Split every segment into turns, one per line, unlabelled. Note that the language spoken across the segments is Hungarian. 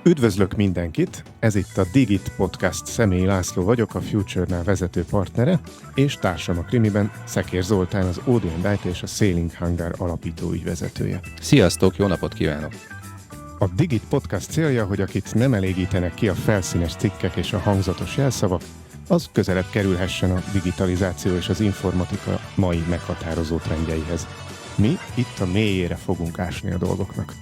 Üdvözlök mindenkit! Ez itt a Digit Podcast. Személyi László vagyok, a Future-nál vezető partnere, és társam a krimiben Szekér Zoltán, az Odeon Data és a Sailing Hangar alapító ügyvezetője.
Sziasztok, jó napot kívánok!
A Digit Podcast célja, hogy akit nem elégítenek ki a felszínes cikkek és a hangzatos jelszavak, az közelebb kerülhessen a digitalizáció és az informatika mai meghatározó trendjeihez. Mi itt a mélyére fogunk ásni a dolgoknak.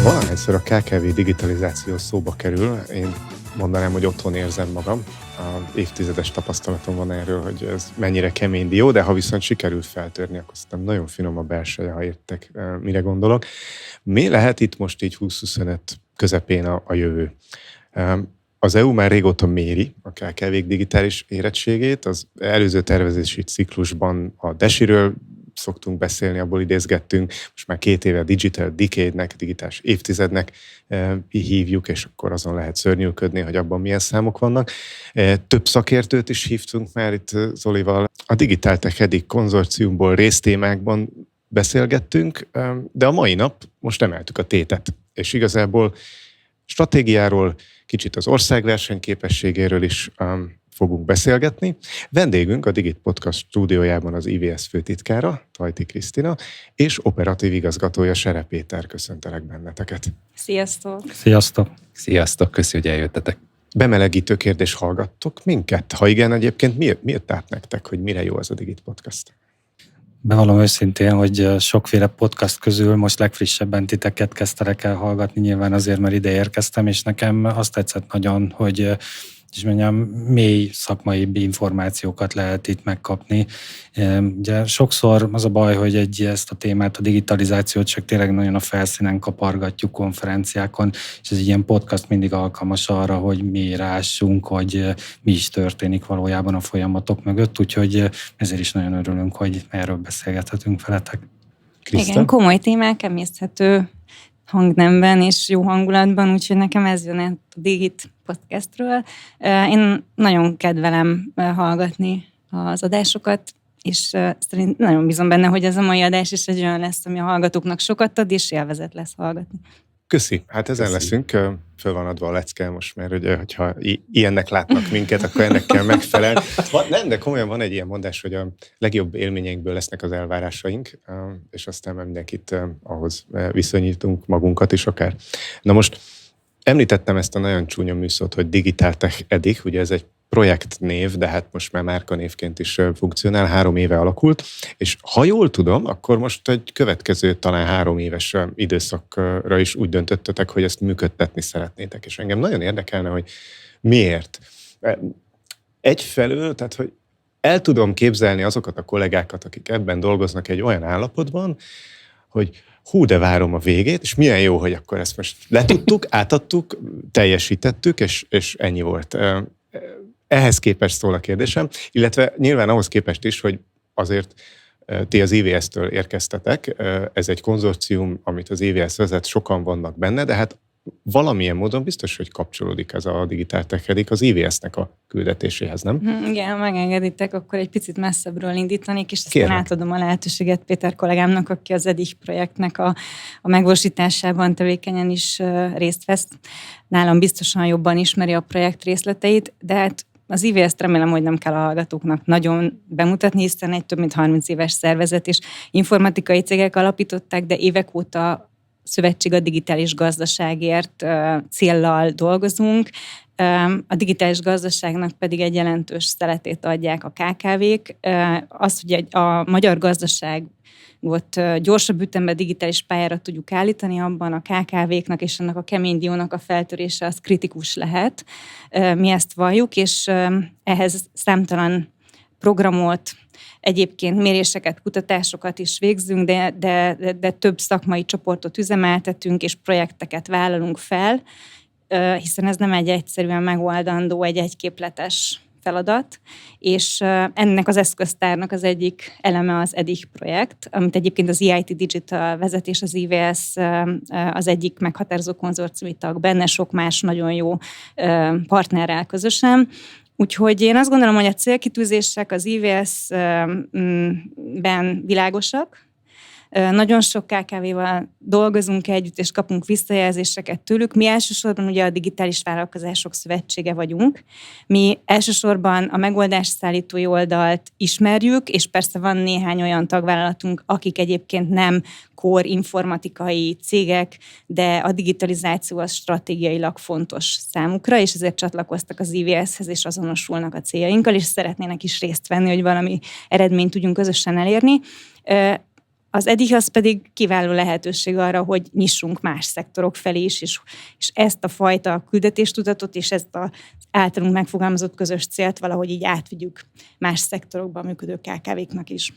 Valahányszor a KKV digitalizáció szóba kerül, én mondanám, hogy otthon érzem magam. Évtizedes tapasztalatom van erről, hogy ez mennyire kemény dió, de ha viszont sikerült feltörni, akkor szerintem nagyon finom a belseje, ha értek, mire gondolok. Mi lehet itt most így 2025 közepén a jövő? Az EU már régóta méri a KKV-k digitális érettségét. Az előző tervezési ciklusban a DESI-ről szoktunk beszélni, abból idézgettünk. Most már 2 éve a Digital Decade-nek, digitális évtizednek hívjuk, és akkor azon lehet szörnyűködni, hogy abban milyen számok vannak. Több szakértőt is hívtunk már itt Zolival. A Digital Tech Edic konzorciumból résztémákban beszélgettünk, de a mai nap most emeltük a tétet, és igazából stratégiáról, kicsit az ország versenyképességéről is fogunk beszélgetni. Vendégünk a Digit Podcast stúdiójában az IVS főtitkára, Tajti Krisztina, és operatív igazgatója, Sere Péter. Köszöntelek benneteket.
Sziasztok!
Sziasztok!
Sziasztok, köszi, hogy eljöttetek.
Bemelegítő kérdés, hallgattok minket? Ha igen, egyébként mi jött át nektek, hogy mire jó az a Digit Podcast?
Bevallom őszintén, hogy sokféle podcast közül most legfrissebben titeket kezdtelek el hallgatni, nyilván azért, mert ide érkeztem, és nekem azt tetszett nagyon, hogy mély szakmai információkat lehet itt megkapni. Ugye sokszor az a baj, hogy ezt a témát, a digitalizációt csak tényleg nagyon a felszínen kapargatjuk konferenciákon, és ez egy ilyen podcast mindig alkalmas arra, hogy mélyre ássunk, hogy mi is történik valójában a folyamatok mögött, úgyhogy ezért is nagyon örülünk, hogy erről beszélgethetünk veletek.
Kriszta?
Igen, komoly témák, emészthető hangnemben és jó hangulatban, úgyhogy nekem ez jön a Digit Podcastről. Én nagyon kedvelem hallgatni az adásokat, és szerintem nagyon bízom benne, hogy ez a mai adás is egy olyan lesz, ami a hallgatóknak sokat ad, és élvezet lesz hallgatni.
Köszi. Hát ezen leszünk. Föl van adva a lecke most, mert hogyha ilyennek látnak minket, akkor ennek kell megfelelni. Nem, de komolyan van egy ilyen mondás, hogy a legjobb élményeinkből lesznek az elvárásaink, és aztán mindenkit ahhoz viszonyítunk, magunkat is akár. Na most említettem ezt a nagyon csúnya műszót, hogy Digital Tech Edic, ugye ez egy projektnév, de hát most már márkanévként is funkcionál, 3 éve alakult, és ha jól tudom, akkor most egy következő talán 3 éves időszakra is úgy döntöttetek, hogy ezt működtetni szeretnétek, és engem nagyon érdekelne, hogy miért. Egyfelől, tehát hogy el tudom képzelni azokat a kollégákat, akik ebben dolgoznak egy olyan állapotban, hogy hú, de várom a végét, és milyen jó, hogy akkor ezt most letudtuk, átadtuk, teljesítettük, és ennyi volt. Ehhez képest szól a kérdésem, illetve nyilván ahhoz képest is, hogy azért ti az IVS-től érkeztetek, ez egy konzorcium, amit az IVS vezet, sokan vannak benne, de hát valamilyen módon biztos, hogy kapcsolódik ez a Digital Tech Edic az IVS-nek a küldetéséhez, nem?
Igen, megengeditek, akkor egy picit messzebbről indítanék, és
Kérlek.
aztán átadom a lehetőséget Péter kollégámnak, aki az EDIC projektnek a megvalósításában tevékenyen is részt vesz. Nálam biztosan jobban ismeri a projekt részleteit, de hát az IVS-t remélem, hogy nem kell a hallgatóknak nagyon bemutatni, hiszen egy több mint 30 éves szervezet és informatikai cégek alapították, de évek óta Szövetség a digitális gazdaságért céllal dolgozunk. A digitális gazdaságnak pedig egy jelentős szeletét adják a KKV-k. Az, hogy a magyar gazdaságot gyorsabb ütemben digitális pályára tudjuk állítani, abban a KKV-knak és annak a kemény diónak a feltörése az kritikus lehet. Mi ezt valljuk, és ehhez számtalan programot, egyébként méréseket, kutatásokat is végzünk, de több szakmai csoportot üzemeltetünk, és projekteket vállalunk fel, hiszen ez nem egy egyszerűen megoldandó, egy egyképletes feladat, és ennek az eszköztárnak az egyik eleme az EDIC projekt, amit egyébként az EIT Digital vezetés, az IVS az egyik meghatározó konzorciumi tag, benne sok más nagyon jó partnerrel közösen. Úgyhogy én azt gondolom, hogy a célkitűzések az IVS-ben világosak, Nagyon sok KKV-val dolgozunk együtt, és kapunk visszajelzéseket tőlük. Mi elsősorban ugye a Digitális Vállalkozások Szövetsége vagyunk. Mi elsősorban a megoldásszállítói oldalt ismerjük, és persze van néhány olyan tagvállalatunk, akik egyébként nem core informatikai cégek, de a digitalizáció az stratégiailag fontos számukra, és ezért csatlakoztak az IVS-hez, és azonosulnak a céljainkkal, és szeretnének is részt venni, hogy valami eredményt tudjunk közösen elérni. Az EDIH az pedig kiváló lehetőség arra, hogy nyissunk más szektorok felé is, és ezt a fajta küldetéstudatot és ezt az általunk megfogalmazott közös célt valahogy így átvigyük más szektorokban működő KKV-knak is.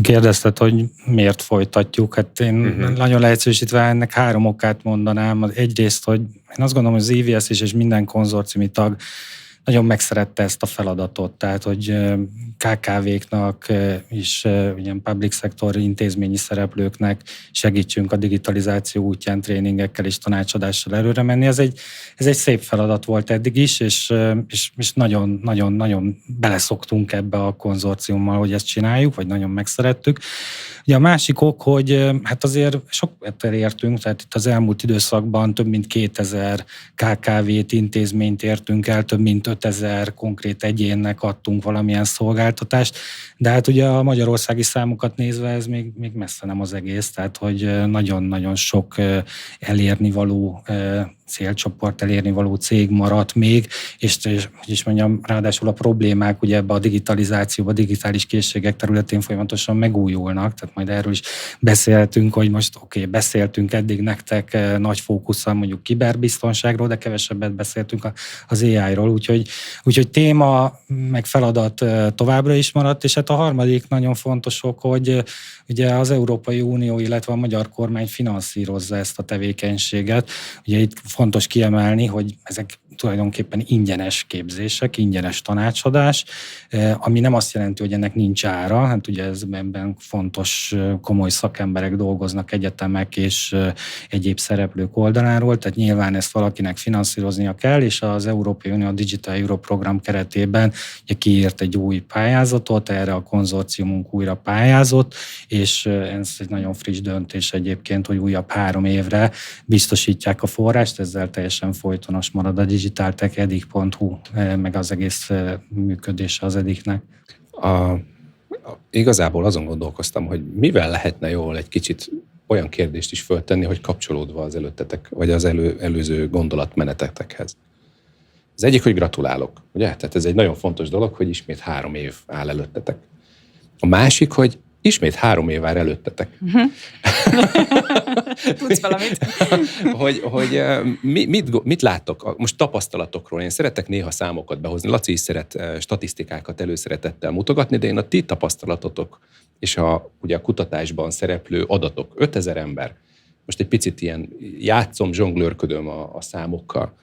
Kérdezted, hogy miért folytatjuk. Hát én nagyon leegyszerűsítve ennek 3 okát mondanám. Egyrészt, hogy én azt gondolom, hogy az IVS is és minden konzorciumi tag nagyon megszerette ezt a feladatot, tehát hogy KKV-knak és ilyen public sector intézményi szereplőknek segítsünk a digitalizáció útján tréningekkel és tanácsadással előre menni. Ez egy szép feladat volt eddig is, és nagyon beleszoktunk ebbe a konzorciummal, hogy ezt csináljuk, vagy nagyon megszerettük. Ugye a másik ok, hogy hát azért sokat elértünk, tehát itt az elmúlt időszakban több mint 2000 KKV-t, intézményt értünk el, több mint 5000 konkrét egyénnek adtunk valamilyen szolgáltatást, de hát ugye a magyarországi számokat nézve ez még messze nem az egész, tehát hogy nagyon-nagyon sok elérni való célcsoport, elérni való cég maradt még, és hogy is mondjam, ráadásul a problémák ugye ebbe a digitalizációba, digitális készségek területén folyamatosan megújulnak, tehát majd erről is beszélhetünk, hogy most beszéltünk eddig nektek nagy fókusszal mondjuk kiberbiztonságról, de kevesebbet beszéltünk az AI-ról, úgyhogy téma meg feladat továbbra is maradt, és hát a harmadik nagyon fontos ok, hogy ugye az Európai Unió, illetve a magyar kormány finanszírozza ezt a tevékenységet. Ugye itt fontos kiemelni, hogy ezek tulajdonképpen ingyenes képzések, ingyenes tanácsadás, ami nem azt jelenti, hogy ennek nincs ára, hát ugye ebben fontos, komoly szakemberek dolgoznak, egyetemek és egyéb szereplők oldaláról, tehát nyilván ezt valakinek finanszíroznia kell, és az Európai Unió a Digital Europe program keretében ugye kiírt egy új pályázatot, erre a konzorciumunk újra pályázott, és ez egy nagyon friss döntés egyébként, hogy újabb 3 évre biztosítják a forrást, ezzel teljesen folytonos marad a digitaltech, edik.hu, meg az egész működése az ediknek.
Igazából azon gondolkoztam, hogy mivel lehetne jól egy kicsit olyan kérdést is föltenni, hogy kapcsolódva az előttetek, vagy az előző gondolatmenetetekhez. Az egyik, hogy gratulálok, ugye? Tehát ez egy nagyon fontos dolog, hogy ismét 3 év áll előttetek. A másik, hogy ismét 3 év áll előttetek.
Tudsz valamit?
hogy mit láttok most tapasztalatokról? Én szeretek néha számokat behozni. Laci is szeret statisztikákat előszeretettel mutogatni, de én a ti tapasztalatotok és ugye a kutatásban szereplő adatok, 5000 ember, most egy picit ilyen játszom, zsonglőrködöm a számokkal.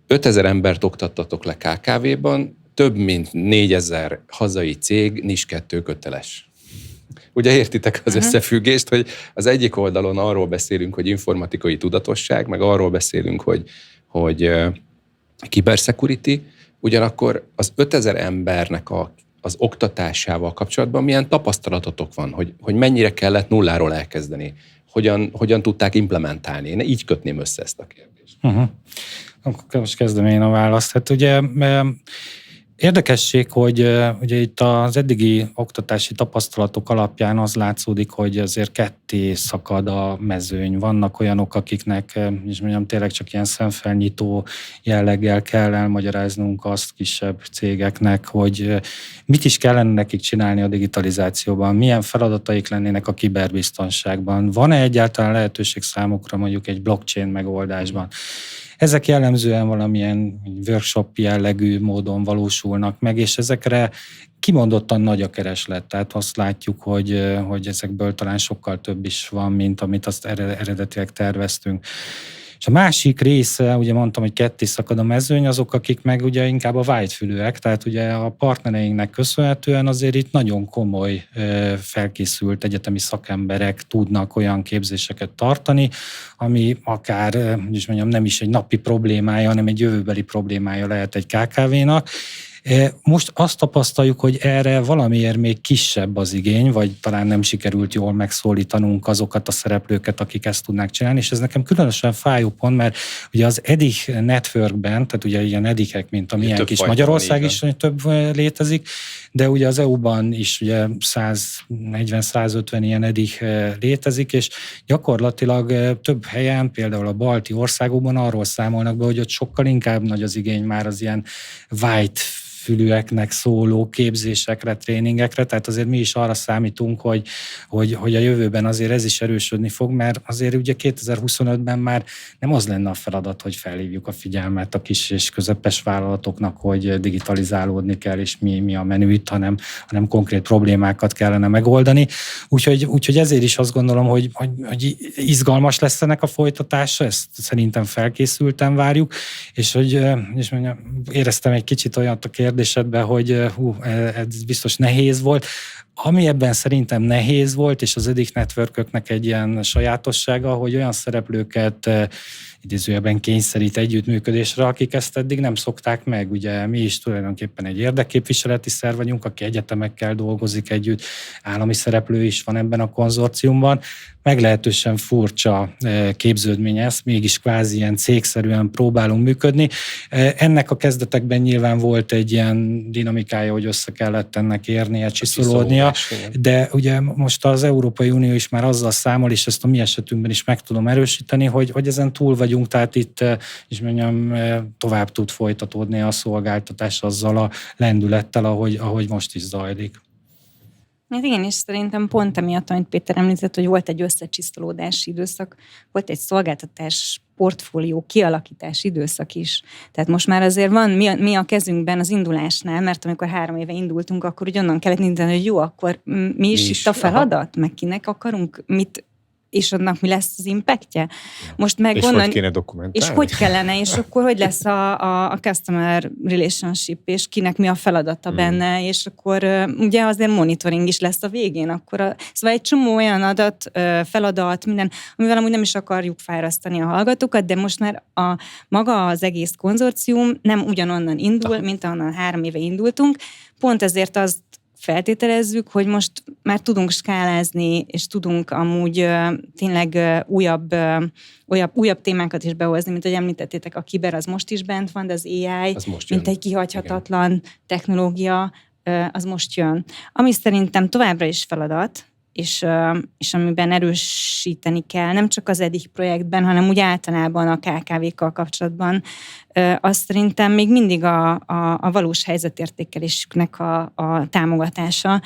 5000 embert oktattatok le KKV-ban, több mint 4000 hazai cég NIS 2 köteles. Ugye értitek az összefüggést, hogy az egyik oldalon arról beszélünk, hogy informatikai tudatosság, meg arról beszélünk, hogy cybersecurity, ugyanakkor az 5000 embernek az oktatásával kapcsolatban milyen tapasztalatotok van, hogy mennyire kellett nulláról elkezdeni, hogyan tudták implementálni. Én így kötném össze ezt a kérdést.
Akkor most kezdem én a választ. Hát ugye érdekesség, hogy ugye itt az eddigi oktatási tapasztalatok alapján az látszódik, hogy azért ketté szakad a mezőny. Vannak olyanok, akiknek, és mondjam, tényleg csak ilyen szemfelnyitó jelleggel kell elmagyaráznunk azt kisebb cégeknek, hogy mit is kellene nekik csinálni a digitalizációban, milyen feladataik lennének a kiberbiztonságban. Van-e egyáltalán lehetőség számukra mondjuk egy blockchain megoldásban? Ezek jellemzően valamilyen workshop jellegű módon valósulnak meg, és ezekre kimondottan nagy a kereslet. Tehát azt látjuk, hogy ezekből talán sokkal több is van, mint amit azt eredetileg terveztünk. És a másik része, ugye mondtam, hogy ketté szakad a mezőny, azok, akik meg ugye inkább a vágyfülűek, tehát ugye a partnereinknek köszönhetően azért itt nagyon komoly felkészült egyetemi szakemberek tudnak olyan képzéseket tartani, ami akár, is mondjam, nem is egy napi problémája, hanem egy jövőbeli problémája lehet egy KKV-nak. Most azt tapasztaljuk, hogy erre valamiért még kisebb az igény, vagy talán nem sikerült jól megszólítanunk azokat a szereplőket, akik ezt tudnák csinálni, és ez nekem különösen fájó pont, mert ugye az EDIH networkben, tehát ugye ilyen edikek, mint a miénk is, Magyarország is több létezik, de ugye az EU-ban is ugye 140-150 ilyen EDIH létezik, és gyakorlatilag több helyen, például a balti országokban arról számolnak be, hogy ott sokkal inkább nagy az igény már az ilyen white fülűeknek szóló képzésekre, tréningekre, tehát azért mi is arra számítunk, hogy a jövőben azért ez is erősödni fog, mert azért ugye 2025-ben már nem az lenne a feladat, hogy felhívjuk a figyelmet a kis és közepes vállalatoknak, hogy digitalizálódni kell, és mi a menü itt, hanem konkrét problémákat kellene megoldani. Úgyhogy ezért is azt gondolom, hogy izgalmas lesz ennek a folytatása, ezt szerintem felkészülten várjuk, és mondjam, éreztem egy kicsit olyat a kérdésedben, hogy ez biztos nehéz volt. Ami ebben szerintem nehéz volt, és az EDIH networköknek egy ilyen sajátossága, hogy olyan szereplőket idézőjelben kényszerít együttműködésre, akik ezt eddig nem szokták meg. Ugye mi is tulajdonképpen egy érdekképviseleti szerv vagyunk, aki egyetemekkel dolgozik együtt, állami szereplő is van ebben a konzorciumban. Meglehetősen furcsa képződmény ez, mégis kvázi ilyen cégszerűen próbálunk működni. Ennek a kezdetekben nyilván volt egy ilyen dinamikája, hogy össze kellett ennek érnie, csiszolódnia, de ugye most az Európai Unió is már azzal számol, és ezt a mi esetünkben is meg tudom erősíteni, hogy ezen túl vagyunk, tehát itt is mondjam, tovább tud folytatódni a szolgáltatás azzal a lendülettel, ahogy most is zajlik.
Hát igen, és szerintem pont emiatt, amit Péter említett, hogy volt egy összecsisztolódási időszak, volt egy szolgáltatás portfólió kialakítási időszak is. Tehát most már azért van mi a kezünkben az indulásnál, mert amikor 3 éve indultunk, akkor úgy onnan kellett indítani, hogy jó, akkor mi is itt a feladat, meg kinek akarunk, mit, és annak mi lesz az impactje. Most meg
és hogy kéne dokumentálni?
És hogy kellene, és akkor hogy lesz a customer relationship, és kinek mi a feladata benne, és akkor ugye azért monitoring is lesz a végén. Szóval egy csomó olyan adat, feladat, minden, amivel amúgy nem is akarjuk fárasztani a hallgatókat, de most már maga az egész konzorcium nem ugyanonnan indul, mint ahonnan 3 éve indultunk. Pont ezért azt feltételezzük, hogy most már tudunk skálázni, és tudunk amúgy tényleg újabb témákat is behozni, mint hogy említettétek, a kiber az most is bent van, de az AI, mint egy kihagyhatatlan technológia, az most jön. Ami szerintem továbbra is feladat, és amiben erősíteni kell, nem csak az EDIH projektben, hanem úgy általában a KKV-kkal kapcsolatban, az szerintem még mindig a valós helyzetértékelésüknek a támogatása,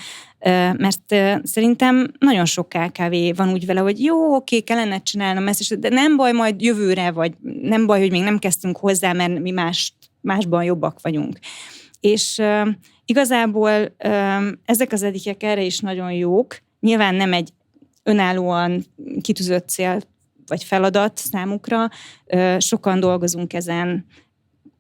mert szerintem nagyon sok KKV van úgy vele, hogy jó, oké, kellene csinálnom ezt, de nem baj, majd jövőre, vagy nem baj, hogy még nem kezdtünk hozzá, mert mi másban jobbak vagyunk. És igazából ezek az edikek erre is nagyon jók. Nyilván nem egy önállóan kitűzött cél vagy feladat számukra. Sokan dolgozunk ezen,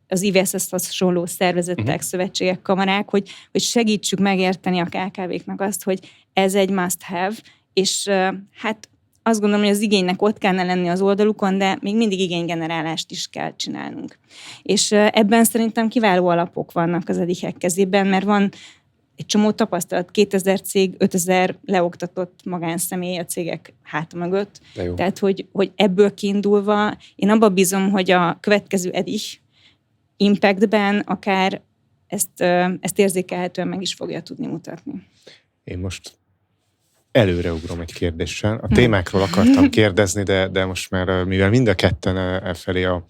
az IVSZ-hez hasonló szervezetek, szövetségek, kamarák, hogy segítsük megérteni a KKV-knak azt, hogy ez egy must have, és hát azt gondolom, hogy az igénynek ott kellene lenni az oldalukon, de még mindig igénygenerálást is kell csinálnunk. És ebben szerintem kiváló alapok vannak az edikek kezében, mert van egy csomó tapasztalat, 2000 cég, 5000 leoktatott magánszemély a cégek háta mögött. Tehát, hogy ebből kiindulva, én abban bízom, hogy a következő EDIH impactben akár ezt érzékelhetően meg is fogja tudni mutatni.
Én most előreugrom egy kérdéssel. A témákról akartam kérdezni, de most már, mivel mind a ketten elfelé a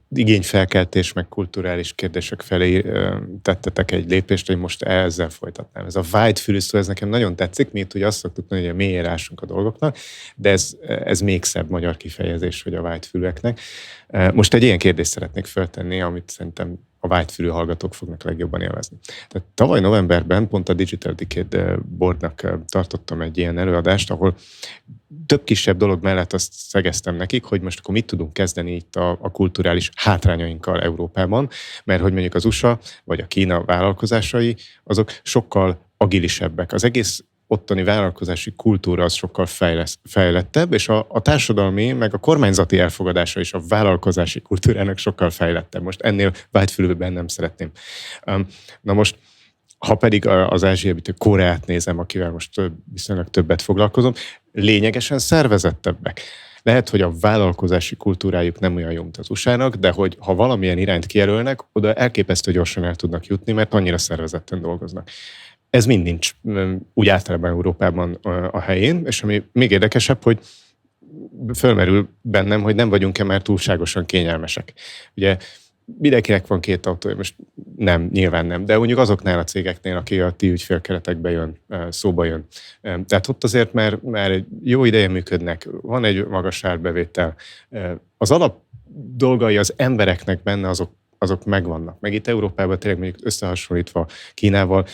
igényfelkeltés, meg kulturális kérdések felé tettetek egy lépést, hogy most ezzel folytatnám. Ez a white szó, ez nekem nagyon tetszik, mi itt ugye azt szoktuk mondani, hogy a mélyére ásunk a dolgoknak, de ez még szebb magyar kifejezés, hogy a white fülűeknek. Most egy ilyen kérdést szeretnék feltenni, amit szerintem a white-fülű hallgatók fognak legjobban élvezni. Tehát tavaly novemberben pont a Digital Decade Boardnak tartottam egy ilyen előadást, ahol több kisebb dolog mellett azt szegeztem nekik, hogy most akkor mit tudunk kezdeni itt a kulturális hátrányainkkal Európában, mert hogy mondjuk az USA vagy a Kína vállalkozásai, azok sokkal agilisebbek. Az egész ottani vállalkozási kultúra az sokkal fejlettebb, és a társadalmi, meg a kormányzati elfogadása is a vállalkozási kultúrának sokkal fejlettebb. Most ennél vágyfülőben nem szeretném. Na most, ha pedig az ázsiai Koreát nézem, akivel most viszonylag többet foglalkozom, lényegesen szervezettebbek. Lehet, hogy a vállalkozási kultúrájuk nem olyan jó, mint az USA-nak, de hogy ha valamilyen irányt kijelölnek, oda elképesztő gyorsan el tudnak jutni, mert annyira szervezetten dolgoznak. Ez mind nincs úgy általában Európában a helyén, és ami még érdekesebb, hogy fölmerül bennem, hogy nem vagyunk-e már túlságosan kényelmesek. Ugye mindenkinek van 2 autója, most nem, nyilván nem, de mondjuk azoknál a cégeknél, aki a ti ügyfélkeretekbe szóba jön. Tehát ott azért már egy jó ideje működnek, van egy magas árbevétel. Az alap dolgai az embereknek benne azok megvannak. Meg itt Európában tényleg mondjuk összehasonlítva Kínával,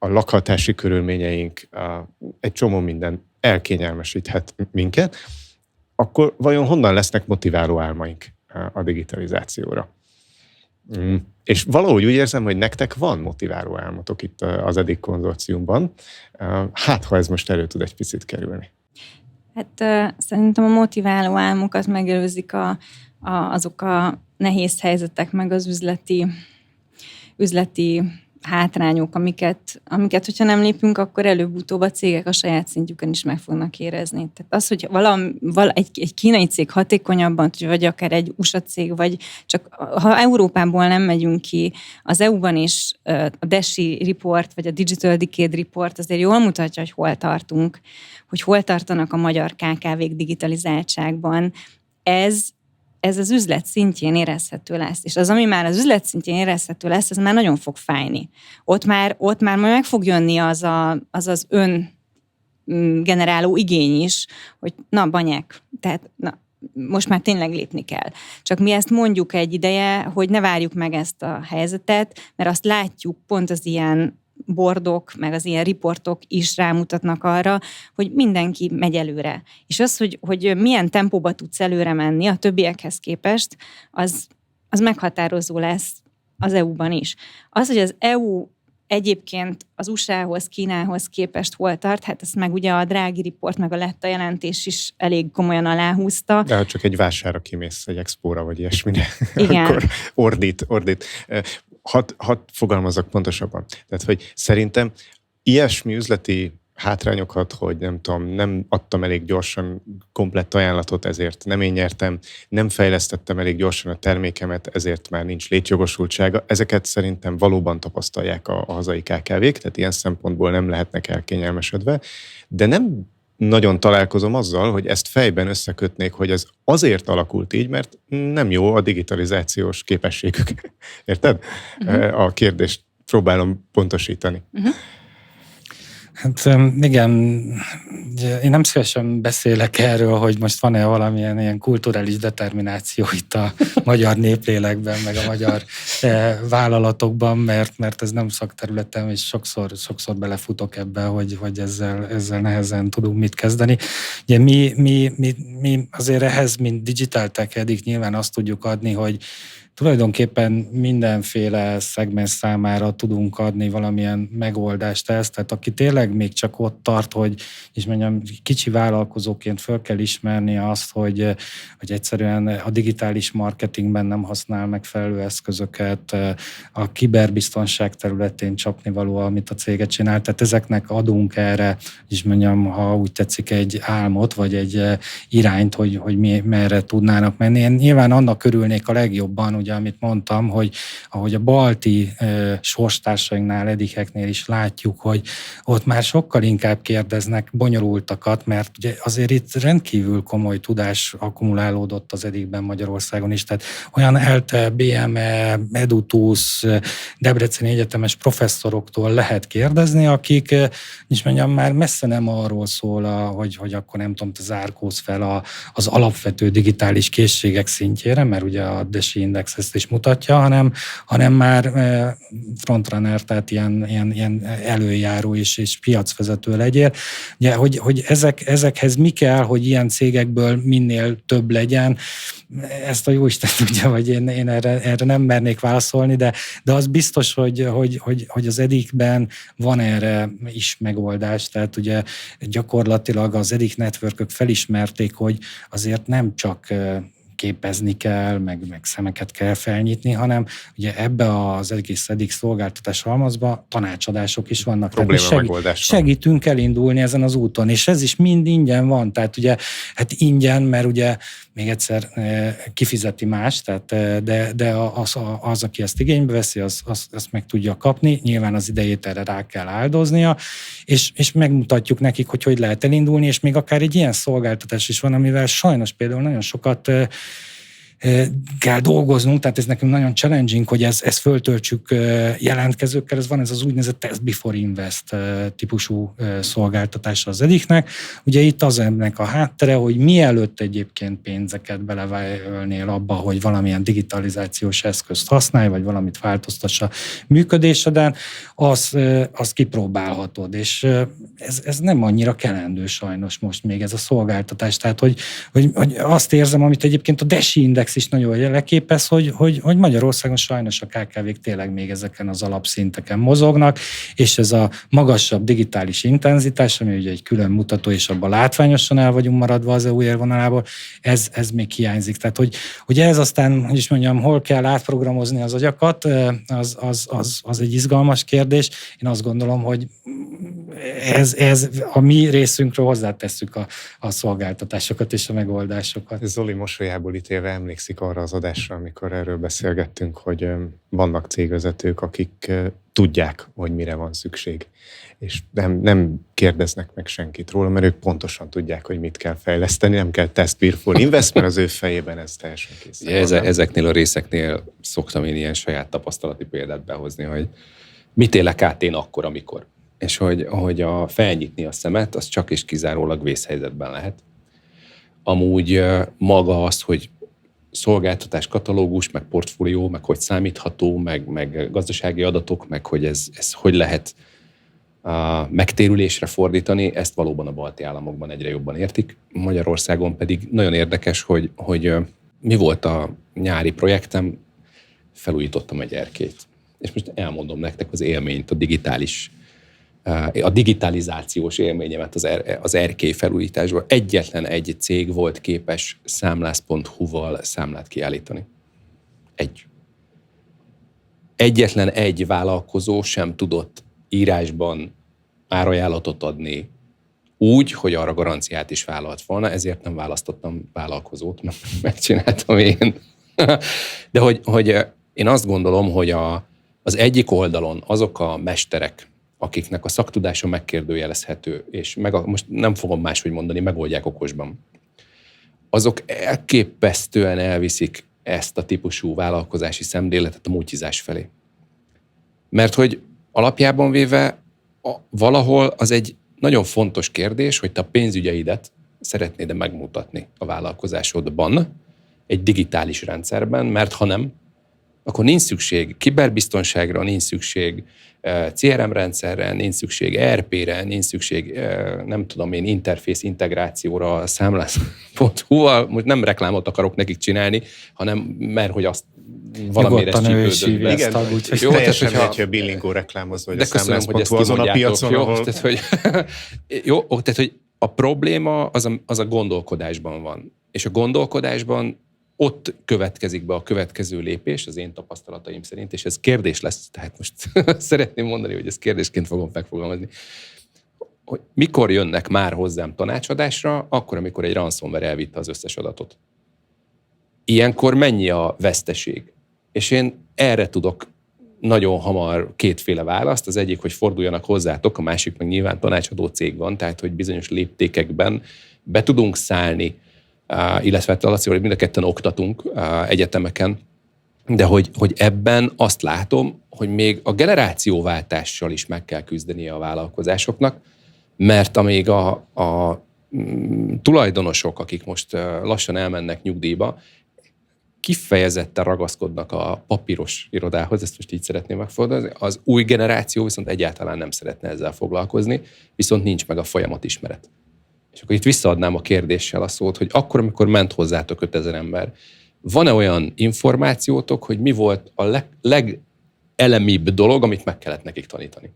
a lakhatási körülményeink, egy csomó minden elkényelmesíthet minket, akkor vajon honnan lesznek motiváló álmaink a digitalizációra? És valahogy úgy érzem, hogy nektek van motiváló álmotok itt az EDIG konzorciumban. Hát, ha ez most elő tud egy picit kerülni.
Hát szerintem a motiváló álmokat megelőzik azok a nehéz helyzetek, meg az üzleti hátrányok, amiket, hogyha nem lépünk, akkor előbb-utóbb a cégek a saját szintjükön is meg fognak érezni. Tehát az, hogy egy kínai cég hatékonyabban, vagy akár egy USA cég, vagy csak ha Európából nem megyünk ki, az EU-ban is a DESI report, vagy a Digital Decade report azért jól mutatja, hogy hol tartunk, hogy hol tartanak a magyar KKV-k digitalizáltságban. Ez az üzlet szintjén érezhető lesz. És az, ami már az üzlet szintjén érezhető lesz, az már nagyon fog fájni. Ott már majd meg fog jönni az öngeneráló igény is, hogy na, banyák, tehát na, most már tényleg lépni kell. Csak mi ezt mondjuk egy ideje, hogy ne várjuk meg ezt a helyzetet, mert azt látjuk, pont az ilyen bordok, meg az ilyen riportok is rámutatnak arra, hogy mindenki megy előre. És az, hogy milyen tempóba tudsz előre menni a többiekhez képest, az meghatározó lesz az EU-ban is. Az, hogy az EU egyébként az USA-hoz, Kínához képest hol tart, hát ezt meg ugye a Draghi report, meg a Letta jelentés is elég komolyan aláhúzta.
De ha csak egy vásárra kimész egy expóra, vagy ilyesmire,
igen.
Akkor ordít. Hadd fogalmazzak pontosabban. Tehát, hogy szerintem ilyesmi üzleti hátrányokat, hogy nem tudom, nem adtam elég gyorsan komplett ajánlatot, ezért nem én nyertem, nem fejlesztettem elég gyorsan a termékemet, ezért már nincs létjogosultsága. Ezeket szerintem valóban tapasztalják a hazai KKV-k, tehát ilyen szempontból nem lehetnek elkényelmesedve, de nem nagyon találkozom azzal, hogy ezt fejben összekötnék, hogy ez azért alakult így, mert nem jó a digitalizációs képességük. Érted? Uh-huh. A kérdést próbálom pontosítani. Uh-huh.
Hát igen, én nem szívesen beszélek erről, hogy most van-e valamilyen ilyen kulturális determináció itt a magyar néplélekben, meg a magyar vállalatokban, mert ez nem szakterületem, és sokszor belefutok ebbe, hogy ezzel nehezen tudunk mit kezdeni. Ugye mi azért ehhez, mint Digital Tech EDIG nyilván azt tudjuk adni, hogy tulajdonképpen mindenféle szegmens számára tudunk adni valamilyen megoldást ezt, tehát aki tényleg még csak ott tart, hogy és mondjam, kicsi vállalkozóként föl kell ismerni azt, hogy egyszerűen a digitális marketingben nem használ megfelelő eszközöket, a kiberbiztonság területén csapnivaló, amit a céget csinál, tehát ezeknek adunk erre, és mondjam, ha úgy tetszik, egy álmot, vagy egy irányt, hogy merre tudnának menni. Én nyilván annak örülnék a legjobban, ugye, amit mondtam, hogy ahogy a balti sorstársainknál, edikeknél is látjuk, hogy ott már sokkal inkább kérdeznek bonyolultakat, mert ugye azért itt rendkívül komoly tudás akkumulálódott az edikben Magyarországon is, tehát olyan ELTE, BME, Edutus, Debreceni egyetemes professzoroktól lehet kérdezni, akik, és mondjam, már messze nem arról szól, hogy akkor nem tudom, te zárkózz fel az alapvető digitális készségek szintjére, mert ugye a DESI Index ezt is mutatja, hanem már frontrunner, tehát ilyen előjáró és piacvezető legyél. Ugye, hogy ezekhez mi kell, hogy ilyen cégekből minél több legyen, ezt a jóisten tudja, vagy én erre nem mernék válaszolni, de az biztos, hogy az EDIC-ben van erre is megoldás, tehát ugye gyakorlatilag az EDIC networkök felismerték, hogy azért nem csak képezni kell, meg szemeket kell felnyitni, hanem ugye ebbe az egész EDIC szolgáltatás halmazba tanácsadások is vannak.
Probléma megoldás.
Segítünk elindulni ezen az úton, és ez is mind ingyen van, tehát ugye hát ingyen, mert ugye még egyszer kifizeti más, tehát, de az, aki ezt igénybe veszi, azt meg tudja kapni, nyilván az idejét erre rá kell áldoznia, és megmutatjuk nekik, hogy lehet elindulni, és még akár egy ilyen szolgáltatás is van, amivel sajnos például nagyon sokat kell dolgoznunk, tehát ez nekünk nagyon challenging, hogy ezt föltöltsük jelentkezőkkel, ez van ez az úgynevezett Test Before Invest típusú szolgáltatása az EDIC-nek. Ugye itt az ennek a háttere, hogy mielőtt egyébként pénzeket beleválnél abba, hogy valamilyen digitalizációs eszközt használj, vagy valamit változtassa működéseden, azt kipróbálhatod, és ez nem annyira kelendő sajnos most még ez a szolgáltatás. Tehát, hogy azt érzem, amit egyébként a DESI Index is nagyon jeleképez, hogy Magyarországon sajnos a KKV-k tényleg még ezeken az alapszinteken mozognak, és ez a magasabb digitális intenzitás, ami ugye egy külön mutató, és abban látványosan el vagyunk maradva az EU élvonalából, ez még hiányzik. Tehát, hogy ez aztán, hogy is mondjam, hol kell átprogramozni az agyakat, az egy izgalmas kérdés. Én azt gondolom, hogy ez a mi részünkről hozzátesszük a szolgáltatásokat és a megoldásokat.
Zoli mosolyából ítélve emlékszik arra az adásra, amikor erről beszélgettünk, hogy vannak cégvezetők, akik tudják, hogy mire van szükség, és nem kérdeznek meg senkit róla, mert ők pontosan tudják, hogy mit kell fejleszteni, nem kell test before invest, mert az ő fejében ez teljesen kész.
Ezeknél a részeknél szoktam én ilyen saját tapasztalati példát behozni, hogy mit élek át én akkor, amikor. És hogy felnyitni a szemet, az csak és kizárólag vészhelyzetben lehet. Amúgy maga az, hogy szolgáltatás katalógus, meg portfólió, meg hogy számítható, meg gazdasági adatok, meg hogy ez hogy lehet megtérülésre fordítani, ezt valóban a balti államokban egyre jobban értik. Magyarországon pedig nagyon érdekes, hogy mi volt a nyári projektem, felújítottam egy erkélyt. És most elmondom nektek az élményt, a digitalizációs élményemet az erkély felújításban. Egyetlen egy cég volt képes számlász.hu-val számlát kiállítani. Egyetlen egy vállalkozó sem tudott írásban árajánlatot adni úgy, hogy arra garanciát is vállalt volna, ezért nem választottam vállalkozót, mert megcsináltam én. De hogy én azt gondolom, hogy az egyik oldalon azok a mesterek, akiknek a szaktudása megkérdőjelezhető, és most nem fogom máshogy mondani, megoldják okosban. Azok elképesztően elviszik ezt a típusú vállalkozási szemléletet a multizás felé. Mert hogy alapjában véve valahol az egy nagyon fontos kérdés, hogy te a pénzügyeidet szeretnéd megmutatni a vállalkozásodban, egy digitális rendszerben, mert ha nem, akkor nincs szükség kiberbiztonságra, nincs szükség CRM rendszerre, nincs szükség ERP-re, nincs szükség, nem tudom én, interfész integrációra, számlász.hu-val. Most nem reklámot akarok nekik csinálni, hanem mert hogy azt valamire csípődött be.
Igen, jó, teljesen megy, hogy a Billingó reklámozva, vagy a számlász.hu azon a piacon,
jó,
ahol...
Tehát, hogy a probléma az a gondolkodásban van. És a gondolkodásban ott következik be a következő lépés, az én tapasztalataim szerint, és ez kérdés lesz, tehát most szeretném mondani, hogy ezt kérdésként fogom megfogalmazni, hogy mikor jönnek már hozzám tanácsadásra, akkor, amikor egy ransomware elvitte az összes adatot. Ilyenkor mennyi a veszteség? És én erre tudok nagyon hamar kétféle választ. Az egyik, hogy forduljanak hozzátok, a másik meg nyilván tanácsadó cég van, tehát hogy bizonyos léptékekben be tudunk szállni, illetve Lacival mind a ketten oktatunk egyetemeken, de hogy ebben azt látom, hogy még a generációváltással is meg kell küzdenie a vállalkozásoknak, mert amíg a tulajdonosok, akik most lassan elmennek nyugdíjba, kifejezetten ragaszkodnak a papíros irodához, ezt most így szeretném megfogalmazni, az új generáció viszont egyáltalán nem szeretne ezzel foglalkozni, viszont nincs meg a folyamatismeret. És akkor itt visszaadnám a kérdéssel a szót, hogy akkor, amikor ment hozzátok 5000 ember, van-e olyan információtok, hogy mi volt a legelemibb dolog, amit meg kellett nekik tanítani?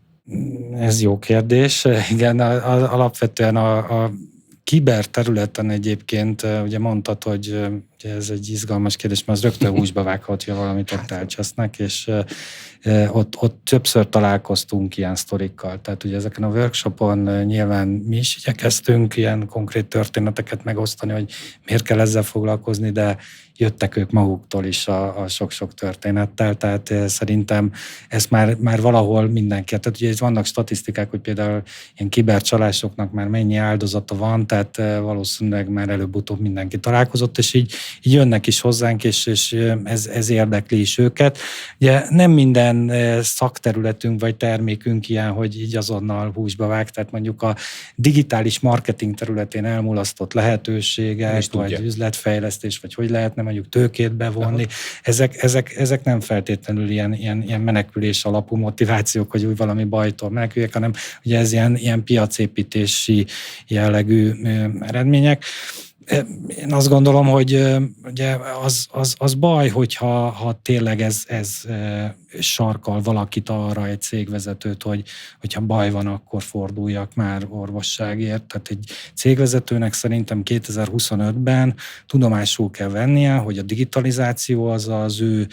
Ez jó kérdés. Igen, alapvetően a kiber területen egyébként, ugye mondtad, hogy ugye ez egy izgalmas kérdés, mert az rögtön húsba vághat, hogy valamit ott elcsesznek, és ott többször találkoztunk ilyen sztorikkal. Tehát ugye ezeken a workshopon nyilván mi is igyekeztünk ilyen konkrét történeteket megosztani, hogy miért kell ezzel foglalkozni, de jöttek ők maguktól is a sok-sok történettel, tehát szerintem ez már valahol mindenki. Tehát ugye vannak statisztikák, hogy például ilyen kibercsalásoknak már mennyi áldozata van, tehát valószínűleg már előbb-utóbb mindenki találkozott, és így jönnek is hozzánk, és ez érdekli is őket. Ugye nem minden szakterületünk vagy termékünk ilyen, hogy így azonnal húsba vág, tehát mondjuk a digitális marketing területén elmulasztott lehetőségek, vagy üzletfejlesztés, vagy hogy lehetne mondjuk tőkét bevonni. Ezek nem feltétlenül ilyen menekülés alapú motivációk, hogy úgy valami bajtól meneküljek, hanem ugye ez ilyen piacépítési jellegű eredmények. Én azt gondolom, hogy ugye az baj, hogyha tényleg ez sarkal valakit arra, egy cégvezetőt, hogyha baj van, akkor forduljak már orvosságért. Tehát egy cégvezetőnek szerintem 2025-ben tudomásul kell vennie, hogy a digitalizáció az ő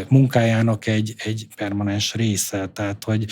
munkájának egy permanens része. Tehát, hogy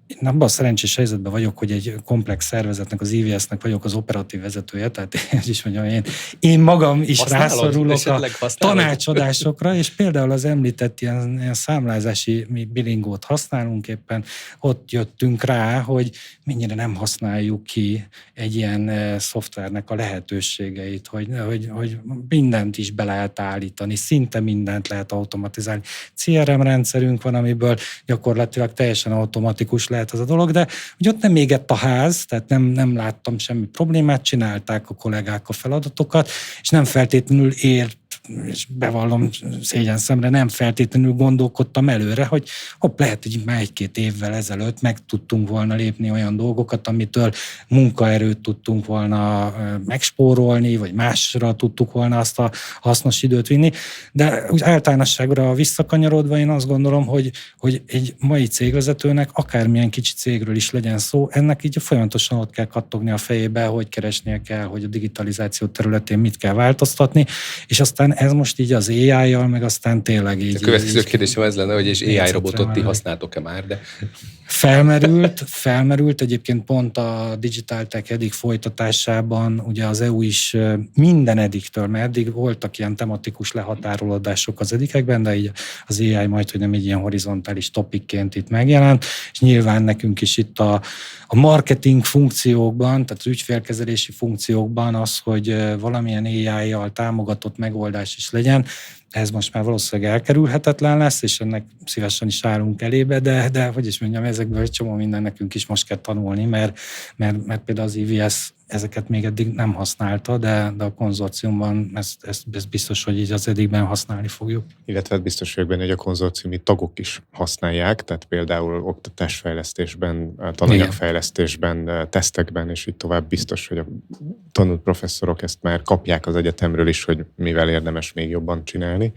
én abban a szerencsés helyzetben vagyok, hogy egy komplex szervezetnek, az IVS-nek vagyok az operatív vezetője, tehát is mondjam, én magam is rászorulok a tanácsadásokra, és például az említett ilyen számlázási bilingót használunk éppen, ott jöttünk rá, hogy mennyire nem használjuk ki egy ilyen szoftvernek a lehetőségeit, hogy mindent is be lehet állítani, szinte mindent lehet automatizálni. CRM rendszerünk van, amiből gyakorlatilag teljesen automatikus lehet az a dolog, de ugye ott nem égett a ház, tehát nem láttam semmi problémát, csinálták a kollégák a feladatokat, és nem feltétlenül és bevallom szégyen szemre, nem feltétlenül gondolkodtam előre, hogy lehet, hogy már 1-2 évvel ezelőtt meg tudtunk volna lépni olyan dolgokat, amitől munkaerőt tudtunk volna megspórolni, vagy másra tudtuk volna azt a hasznos időt vinni. De úgy általánosságra visszakanyarodva én azt gondolom, hogy egy mai cégvezetőnek, akármilyen kicsi cégről is legyen szó, ennek így folyamatosan ott kell kattogni a fejébe, hogy keresnie kell, hogy a digitalizáció területén mit kell változtatni, és aztán ez most így az AI-jal, meg aztán tényleg így...
A következő kérdésem ez lenne, hogy és AI robotot ti használtok-e már, de...
Felmerült egyébként pont a Digital Tech Edic folytatásában, ugye az EU is minden ediktől, mert eddig voltak ilyen tematikus lehatárolódások az edikekben, de így az AI majd, hogy nem egy ilyen horizontális topikként itt megjelent, és nyilván nekünk is itt a marketing funkciókban, tehát az ügyfélkezelési funkciókban az, hogy valamilyen AI-jal támogatott megoldás is legyen, ez most már valószínűleg elkerülhetetlen lesz, és ennek szívesen is állunk elébe, de hogy is mondjam, ezekből egy csomó minden nekünk is most kell tanulni, mert például az IVS ezeket még eddig nem használta, de a konzorciumban ez biztos, hogy így az eddigben használni fogjuk.
Illetve biztos vagyok benne, hogy a konzorciumi tagok is használják, tehát például oktatásfejlesztésben, tananyagfejlesztésben, tesztekben, és így tovább biztos, hogy a tanult professzorok ezt már kapják az egyetemről is, hogy mivel érdemes még jobban csinálni.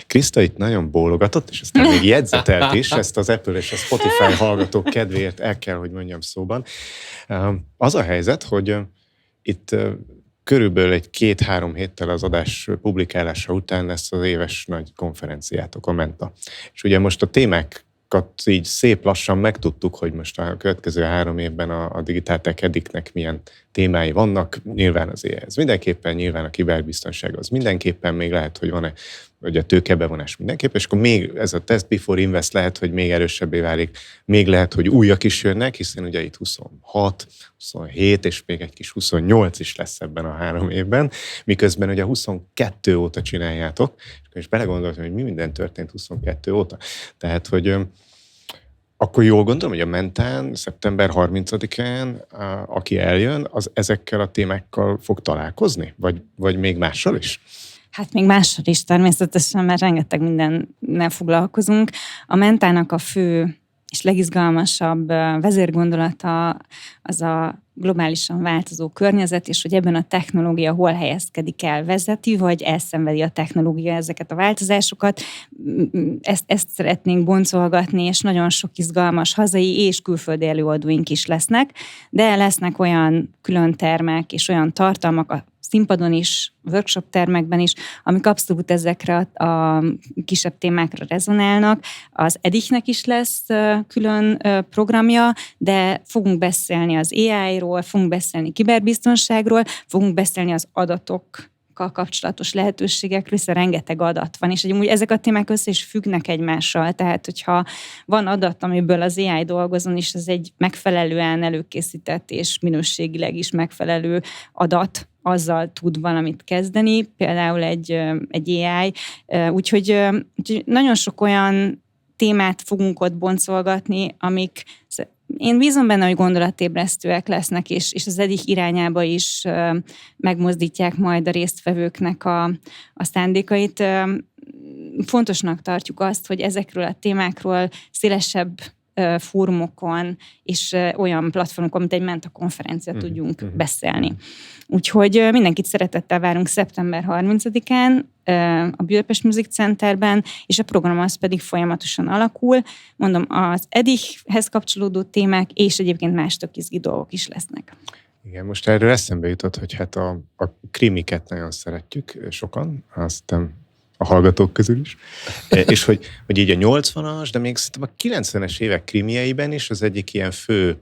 Kriszta itt nagyon bólogatott, és aztán még jegyzetelt is, ezt az Apple és a Spotify hallgatók kedvéért el kell, hogy mondjam szóban. Az a helyzet, hogy itt körülbelül egy 2-3 héttel az adás publikálása után lesz az éves nagy konferenciátok, a Menta. És ugye most a témákat így szép lassan megtudtuk, hogy most a következő 3 évben a Digital Tech Edicnek milyen témái vannak. Nyilván az AI ez mindenképpen, nyilván a kiberbiztonság az mindenképpen, még lehet, hogy van-e hogy a tőkebevonás mindenképpen, és akkor még ez a Test Before Invest lehet, hogy még erősebbé válik, még lehet, hogy újak is jönnek, hiszen ugye itt 26, 27 és még egy kis 28 is lesz ebben a 3 évben, miközben ugye 22 óta csináljátok, és belegondoltam, hogy mi minden történt 22 óta. Tehát, hogy akkor jól gondolom, hogy a Mentán szeptember 30-án, aki eljön, az ezekkel a témákkal fog találkozni? Vagy még mással is?
Hát még mással is természetesen, mert rengeteg mindennel foglalkozunk. A mentának a fő és legizgalmasabb vezérgondolata az a globálisan változó környezet, és hogy ebben a technológia hol helyezkedik el, vezeti, vagy elszenvedi a technológia ezeket a változásokat. Ezt szeretnénk boncolgatni, és nagyon sok izgalmas hazai és külföldi előadóink is lesznek, de lesznek olyan külön termek és olyan tartalmak a színpadon is, workshop termekben is, amik abszolút ezekre a kisebb témákra rezonálnak. Az EDIH-nek is lesz külön programja, de fogunk beszélni az AI-ról, fogunk beszélni kiberbiztonságról, fogunk beszélni az adatokkal kapcsolatos lehetőségekről, hiszen rengeteg adat van, és úgy ezek a témák össze is függnek egymással, tehát hogyha van adat, amiből az AI dolgozon, és ez egy megfelelően előkészített és minőségileg is megfelelő adat, azzal tud valamit kezdeni, például egy AI. Úgyhogy nagyon sok olyan témát fogunk ott boncolgatni, amik én bízom benne, hogy gondolatébresztőek lesznek, és az EDIH irányába is megmozdítják majd a résztvevőknek a szándékait. Fontosnak tartjuk azt, hogy ezekről a témákról szélesebb fórumokon és olyan platformokon, mint egy Menta konferencia tudjunk beszélni. Úgyhogy mindenkit szeretettel várunk szeptember 30-án a Budapest Music Centerben, és a program az pedig folyamatosan alakul. Mondom, az EDIH-hez kapcsolódó témák, és egyébként más tök izgi dolgok is lesznek.
Igen, most erről eszembe jutott, hogy hát a krimiket nagyon szeretjük sokan, aztán a hallgatók közül is, és hogy így a 80-as, de még szerintem a 90-es évek krimieiben is az egyik ilyen fő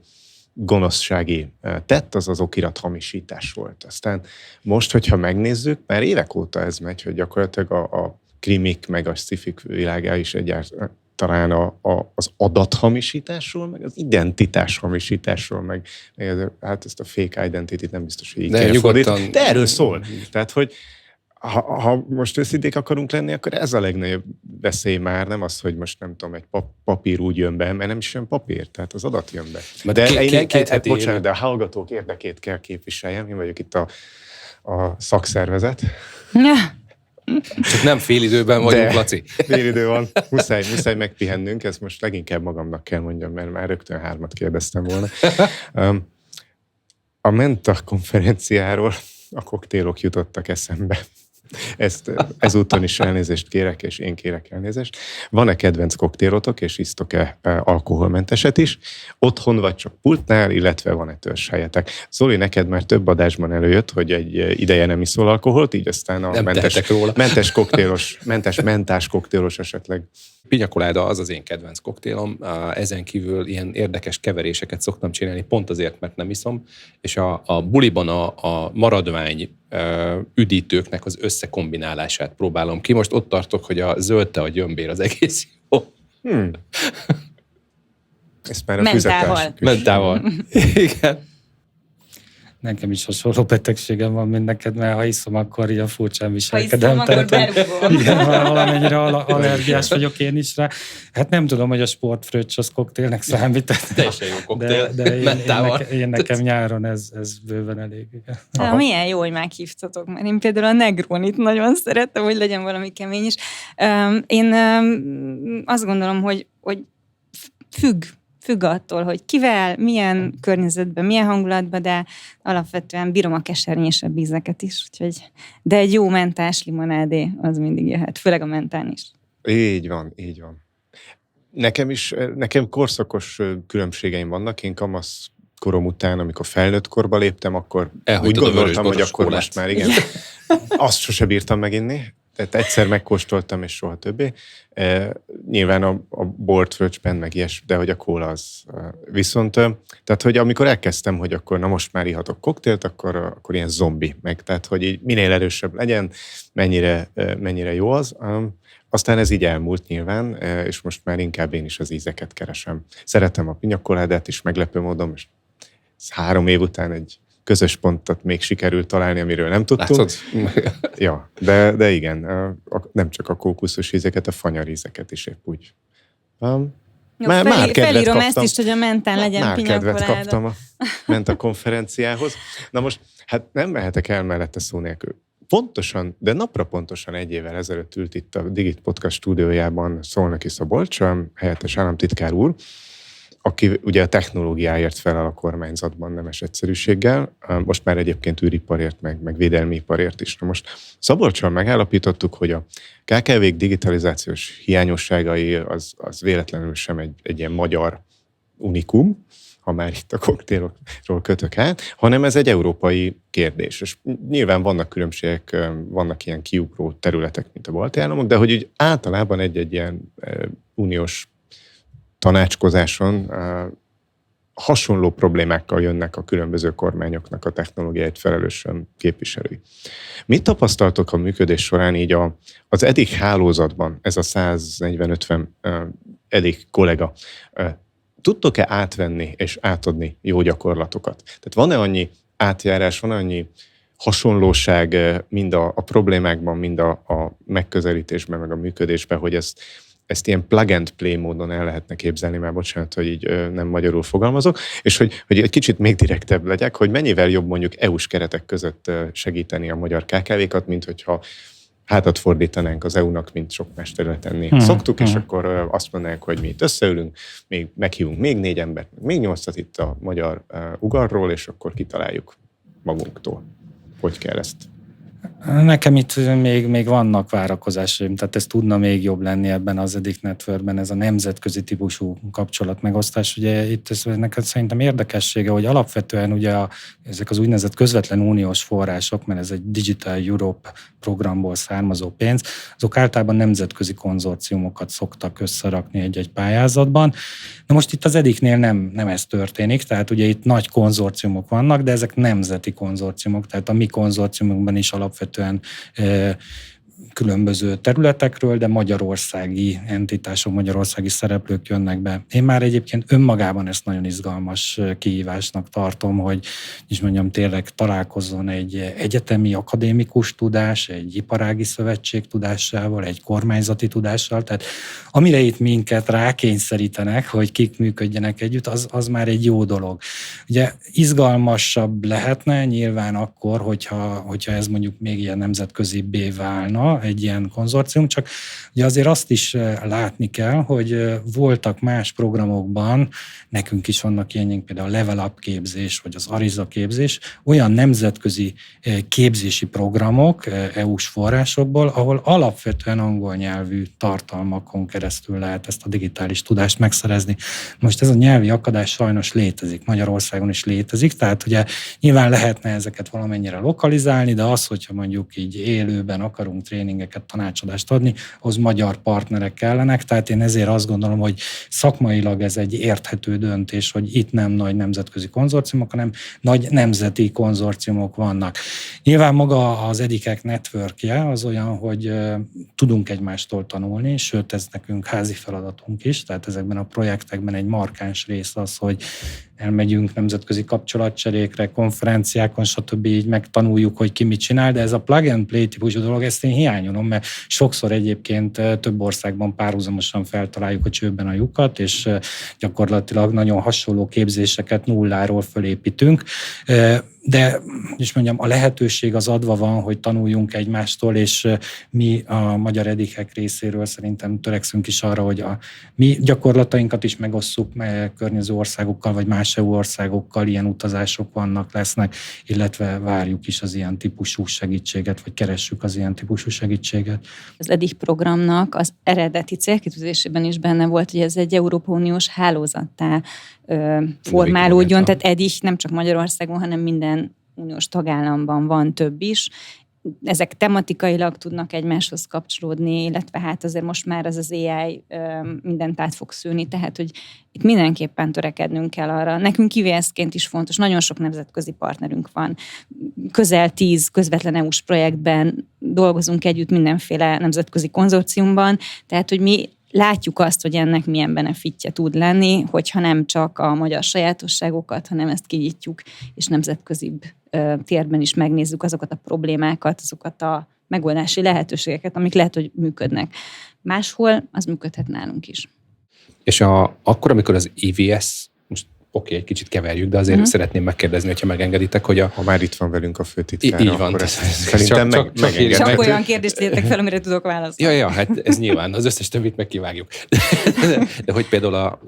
gonoszsági tett, az okirathamisítás volt. Aztán most, hogyha megnézzük, már évek óta ez megy, hogy gyakorlatilag a krimik, meg a sci-fik világá is egyáltalán az adathamisításról, meg az identitáshamisításról, meg hát ezt a fake identity-t nem biztos, hogy így kell fordítani. De erről szól. Tehát, hogy ha most őszinték akarunk lenni, akkor ez a legnagyobb veszély már, nem az, hogy most nem tudom, egy papír úgy jön be, mert nem is jön papír, tehát az adat jön be. De a hallgatók érdekét kell képviseljem, én vagyok itt a szakszervezet.
Csak nem fél időben vagyunk, Laci.
Fél idő van, muszáj megpihennünk, ezt most leginkább magamnak kell mondjam, mert már rögtön 3 kérdeztem volna. A Menta konferenciáról a koktélok jutottak eszembe. Ezúton is elnézést kérek, és én kérek elnézést. Van-e kedvenc koktélotok, és isztok-e alkoholmenteset is? Otthon vagy csak pultnál, illetve van-e törzshelyetek? Zoli, neked már több adásban előjött, hogy egy ideje nem iszol alkoholt, így aztán a mentás koktélos esetleg.
Piña colada az én kedvenc koktélom. Ezen kívül ilyen érdekes keveréseket szoktam csinálni, pont azért, mert nem iszom, és a buliban a maradvány üdítőknek az összekombinálását próbálom ki. Most ott tartok, hogy a zöldte a gyömbér az egész jó.
Ez már a füzetás.
Mentával. Igen.
Nekem is hasonló betegségem van, mint neked, mert ha iszom, akkor ilyen furcsán viselkedem.
Ha iszom, akkor berúgom.
Igen, valamennyire allergiás vagyok én is rá. Hát nem tudom, hogy a sportfröccs az koktélnek számít.
Teljesen jó koktél.
De én nekem nyáron ez bőven elég.
Igen. Milyen jó, hogy meghívtatok, mert én például a Negronit nagyon szerettem, hogy legyen valami kemény is. Én azt gondolom, hogy függ attól, hogy kivel, milyen környezetben, milyen hangulatban, de alapvetően bírom a kesernyésebb ízeket is. Úgyhogy, de egy jó mentás limonádé az mindig jöhet, főleg a mentán is.
Így van. Nekem korszakos különbségeim vannak. Én kamasz korom után, amikor felnőtt korba léptem, akkor úgy gondoltam, hogy akkor most már igen. Azt sose bírtam meginni. Tehát egyszer megkóstoltam, és soha többé. Nyilván a bort, fröccsben, meg ilyes, de hogy a kóla az. Viszont, tehát, hogy amikor elkezdtem, hogy akkor na most már ihatok koktélt, akkor ilyen zombi meg. Tehát, hogy így minél erősebb legyen, mennyire jó az. Aztán ez így elmúlt nyilván, és most már inkább én is az ízeket keresem. Szeretem a piña coládát is, meglepő módon, és 3 év után egy közös pontot még sikerült találni, amiről nem tudtunk. Ja, de igen, nem csak a kókuszos ízeket, a fanyar ízeket is épp úgy. Már
felírom ezt is, hogy a mentán legyen
már
piña
kedvet
colada.
kaptam a Menta konferenciához. Na most, hát nem mehetek el mellette szó nélkül. pontosan, de napra pontosan egy évvel ezelőtt ült itt a Digit Podcast stúdiójában Szolnoki Szabolcs, helyettes államtitkár úr, aki ugye a technológiáért felel a kormányzatban nemes egyszerűséggel, most már egyébként űriparért, meg védelmi iparért is. Na most Szabolccsal megállapítottuk, hogy a KKV-k digitalizációs hiányosságai az véletlenül sem egy ilyen magyar unikum, ha már itt a koktélokról kötök át, hanem ez egy európai kérdés. És nyilván vannak különbségek, vannak ilyen kiugró területek, mint a balti államok, de hogy úgy általában egy ilyen uniós tanácskozáson hasonló problémákkal jönnek a különböző kormányoknak a technológiáit felelős képviselői. Mit tapasztaltok a működés során így az EDIK hálózatban, ez a 140-50 EDIK kollega, tudtok-e átvenni és átadni jó gyakorlatokat? Tehát van-e annyi átjárás, van annyi hasonlóság mind a problémákban, mind a megközelítésben, meg a működésben, hogy ezt ilyen plug and play módon el lehetne képzelni, már bocsánat, hogy így nem magyarul fogalmazok, és hogy egy kicsit még direktebb legyek, hogy mennyivel jobb mondjuk EU-s keretek között segíteni a magyar KKV-kat, mint hogyha hátat fordítanánk az EU-nak, mint sok más területen néha szoktuk, és akkor azt mondanánk, hogy mi itt összeülünk, még meghívunk még 4 embert, még 8-at itt a magyar ugarról, és akkor kitaláljuk magunktól, hogy kell ezt.
Nekem itt még vannak várakozásaim, tehát ez tudna még jobb lenni ebben az EDIK Networkben, ez a nemzetközi típusú kapcsolatmegosztás. Ugye itt neked szerintem érdekessége, hogy alapvetően ugye ezek az úgynevezett közvetlen uniós források, mert ez egy Digital Europe programból származó pénz, azok általában nemzetközi konzorciumokat szoktak összerakni egy-egy pályázatban. Na most itt az EDIK-nél nem ez történik, tehát ugye itt nagy konzorciumok vannak, de ezek nemzeti konzorciumok, tehát a mi konzorciumunkban is alapvetően különböző területekről, de magyarországi entitások, magyarországi szereplők jönnek be. Én már egyébként önmagában ezt nagyon izgalmas kihívásnak tartom, hogy tényleg találkozzon egy egyetemi akadémikus tudás, egy iparági szövetség tudásával, egy kormányzati tudással, tehát amire itt minket rákényszerítenek, hogy kik működjenek együtt, az már egy jó dolog. Ugye izgalmasabb lehetne nyilván akkor, hogyha ez mondjuk még ilyen nemzetközibbé válna, egy ilyen konzorcium, csak ugye azért azt is látni kell, hogy voltak más programokban, nekünk is vannak ilyenek, például a Level Up képzés, vagy az Ariza képzés, olyan nemzetközi képzési programok EU-s forrásokból, ahol alapvetően angol nyelvű tartalmakon keresztül lehet ezt a digitális tudást megszerezni. Most ez a nyelvi akadály sajnos létezik, Magyarországon is létezik, tehát ugye nyilván lehetne ezeket valamennyire lokalizálni, de az, hogyha mondjuk így élőben akarunk tréningeket, tanácsadást adni, ahhoz magyar partnerek kellenek, tehát én ezért azt gondolom, hogy szakmailag ez egy érthető döntés, hogy itt nem nagy nemzetközi konzorciumok, hanem nagy nemzeti konzorciumok vannak. Nyilván maga az EDIK networkje az olyan, hogy tudunk egymástól tanulni, sőt ez nekünk házi feladatunk is, tehát ezekben a projektekben egy markáns rész az, hogy elmegyünk nemzetközi kapcsolatcserékre, konferenciákon, stb. Így megtanuljuk, hogy ki mit csinál, de ez a plug and play típusú dolog, ezt én hiányolom, mert sokszor egyébként több országban párhuzamosan feltaláljuk a csőben a lyukat, és gyakorlatilag nagyon hasonló képzéseket nulláról fölépítünk. De a lehetőség az adva van, hogy tanuljunk egymástól, és mi a magyar edikek részéről szerintem törekszünk is arra, hogy a mi gyakorlatainkat is megosszuk környező országokkal, vagy más EU országokkal, ilyen utazások lesznek, illetve várjuk is az ilyen típusú segítséget, vagy keressük az ilyen típusú segítséget.
Az EDIK programnak az eredeti célkitűzésében is benne volt, hogy ez egy Európai Uniós hálózattá formálódjon, tehát EDIK nem csak Magyarországon, hanem minden uniós tagállamban van több is. Ezek tematikailag tudnak egymáshoz kapcsolódni, illetve hát azért most már az AI mindent át fog szűrni, tehát hogy itt mindenképpen törekednünk kell arra. Nekünk IVS-ként is fontos, nagyon sok nemzetközi partnerünk van. Közel 10 közvetlen EU-s projektben dolgozunk együtt mindenféle nemzetközi konzorciumban, tehát hogy mi látjuk azt, hogy ennek milyen benefitje tud lenni, hogyha nem csak a magyar sajátosságokat, hanem ezt kinyitjuk, és nemzetközibb térben is megnézzük azokat a problémákat, azokat a megoldási lehetőségeket, amik lehet, hogy működnek. Máshol az működhet nálunk is.
És akkor, amikor az IVS, most oké, egy kicsit keverjük, de azért szeretném megkérdezni, hogyha megengeditek, hogy
Ha már itt van velünk a főtitkár,
így van,
akkor
szerintem
Csak olyan kérdést értek fel, amire tudok válaszolni.
Ja, hát ez nyilván, az összes többit megkivágjuk. De hogy például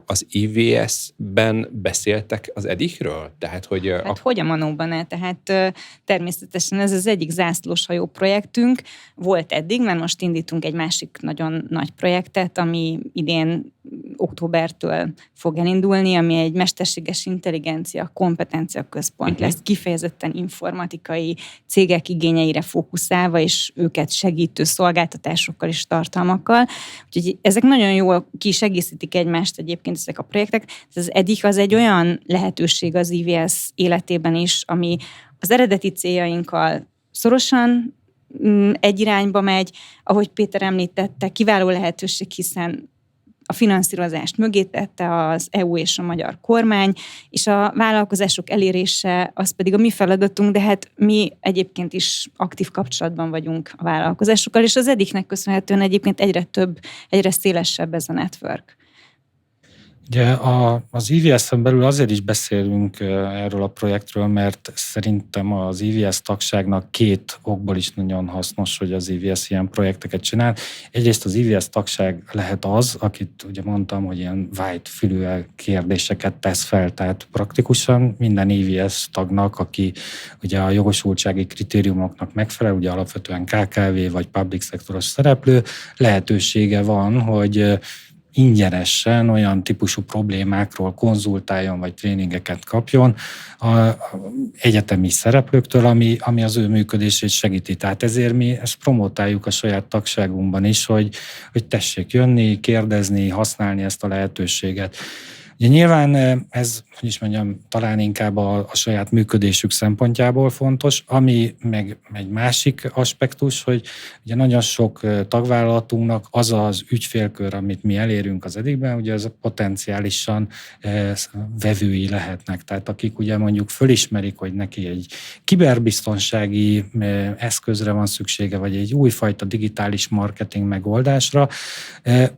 az IVS-ben beszéltek az EDIH-ről? Tehát, hogy
hogy a Manóban-e? Tehát természetesen ez az egyik zászlóshajó projektünk volt eddig, mert most indítunk egy másik nagyon nagy projektet, ami idén októbertől fog elindulni, ami egy mesterséges intelligencia kompetencia központ lesz, kifejezetten informatikai cégek igényeire fókuszálva, és őket segítő szolgáltatásokkal és tartalmakkal. Úgyhogy ezek nagyon jól kisegítik egymást egyébként ezek a projektek. Az EDIH az egy olyan lehetőség az IVS életében is, ami az eredeti céljainkkal szorosan egy irányba megy, ahogy Péter említette, kiváló lehetőség, hiszen a finanszírozást mögé tette az EU és a magyar kormány, és a vállalkozások elérése az pedig a mi feladatunk, de hát mi egyébként is aktív kapcsolatban vagyunk a vállalkozásokkal, és az EDIH-nek köszönhetően egyébként egyre több, egyre szélesebb ez a network.
Ugye az IVS-en belül azért is beszélünk erről a projektről, mert szerintem az IVS tagságnak két okból is nagyon hasznos, hogy az IVS ilyen projekteket csinál. Egyrészt az IVS tagság lehet az, akit ugye mondtam, hogy ilyen white-fülű kérdéseket tesz fel, tehát praktikusan minden IVS tagnak, aki ugye a jogosultsági kritériumoknak megfelel, ugye alapvetően KKV vagy public szektoros szereplő, lehetősége van, hogy ingyenesen olyan típusú problémákról konzultáljon, vagy tréningeket kapjon egyetemi szereplőktől, ami az ő működését segíti. Tehát ezért mi ezt promotáljuk a saját tagságunkban is, hogy tessék jönni, kérdezni, használni ezt a lehetőséget. Ugye nyilván ez, hogy is mondjam, talán inkább a saját működésük szempontjából fontos, ami meg egy másik aspektus, hogy ugye nagyon sok tagvállalatunknak az az ügyfélkör, amit mi elérünk az EDIH-ben, ugye az potenciálisan vevői lehetnek. Tehát akik ugye mondjuk fölismerik, hogy neki egy kiberbiztonsági eszközre van szüksége, vagy egy újfajta digitális marketing megoldásra,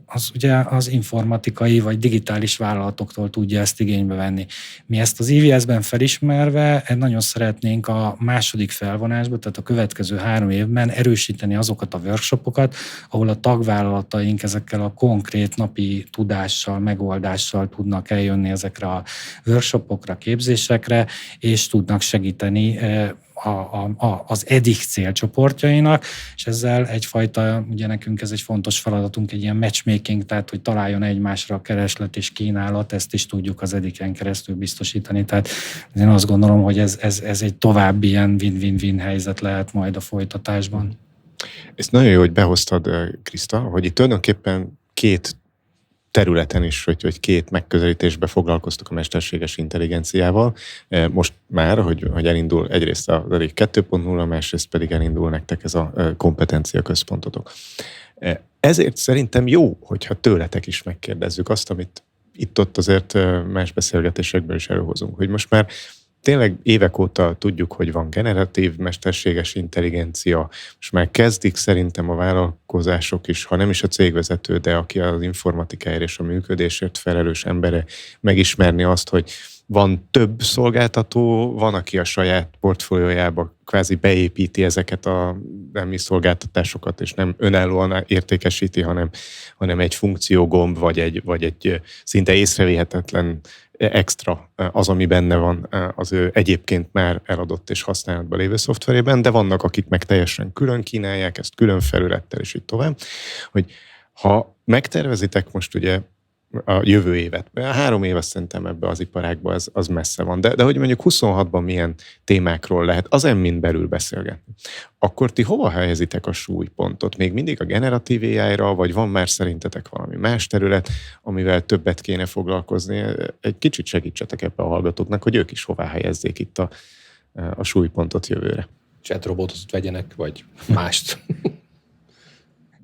az ugye az informatikai vagy digitális vállalatoktól tudja ezt igénybe venni. Mi ezt az IVS-ben felismerve nagyon szeretnénk a második felvonásban, tehát a következő 3 évben erősíteni azokat a workshopokat, ahol a tagvállalataink ezekkel a konkrét napi tudással, megoldással tudnak eljönni ezekre a workshopokra, képzésekre, és tudnak segíteni az EDIH célcsoportjainak, és ezzel egyfajta, ugye nekünk ez egy fontos feladatunk, egy ilyen matchmaking, tehát hogy találjon egymásra a kereslet és kínálat, ezt is tudjuk az EDIH-en keresztül biztosítani. Tehát én azt gondolom, hogy ez egy további ilyen win-win-win helyzet lehet majd a folytatásban.
Ez nagyon jó, hogy behoztad, Kriszta, hogy itt tulajdonképpen két területen is, vagy két megközelítésbe foglalkoztuk a mesterséges intelligenciával. Most már, hogy elindul egyrészt az EDIH 2.0, másrészt pedig elindul nektek ez a kompetencia központotok. Ezért szerintem jó, hogyha tőletek is megkérdezzük azt, amit itt-ott azért más beszélgetésekből is előhozunk, hogy most már tényleg évek óta tudjuk, hogy van generatív mesterséges intelligencia, most már kezdik szerintem a vállalkozások is, ha nem is a cégvezető, de aki az informatikáért és a működésért felelős embere megismerni azt, hogy van több szolgáltató, van, aki a saját portfóliójába kvázi beépíti ezeket a nemi szolgáltatásokat, és nem önállóan értékesíti, hanem egy funkciógomb, vagy egy szinte észrevéhetetlen extra az, ami benne van az ő egyébként már eladott és használatban lévő szoftverében, de vannak, akik meg teljesen külön kínálják, ezt külön felülettel, és így tovább, hogy ha megtervezitek most ugye a jövő évet. 3 év szerintem ebbe az iparágba az messze van. De hogy mondjuk 26-ban milyen témákról lehet az mind belül beszélgetni. Akkor ti hova helyezitek a súlypontot? Még mindig a generatív AI-ra, vagy van már szerintetek valami más terület, amivel többet kéne foglalkozni? Egy kicsit segítsetek ebbe a hallgatóknak, hogy ők is hová helyezzék itt a súlypontot jövőre.
Chatrobotot vegyenek, vagy mást?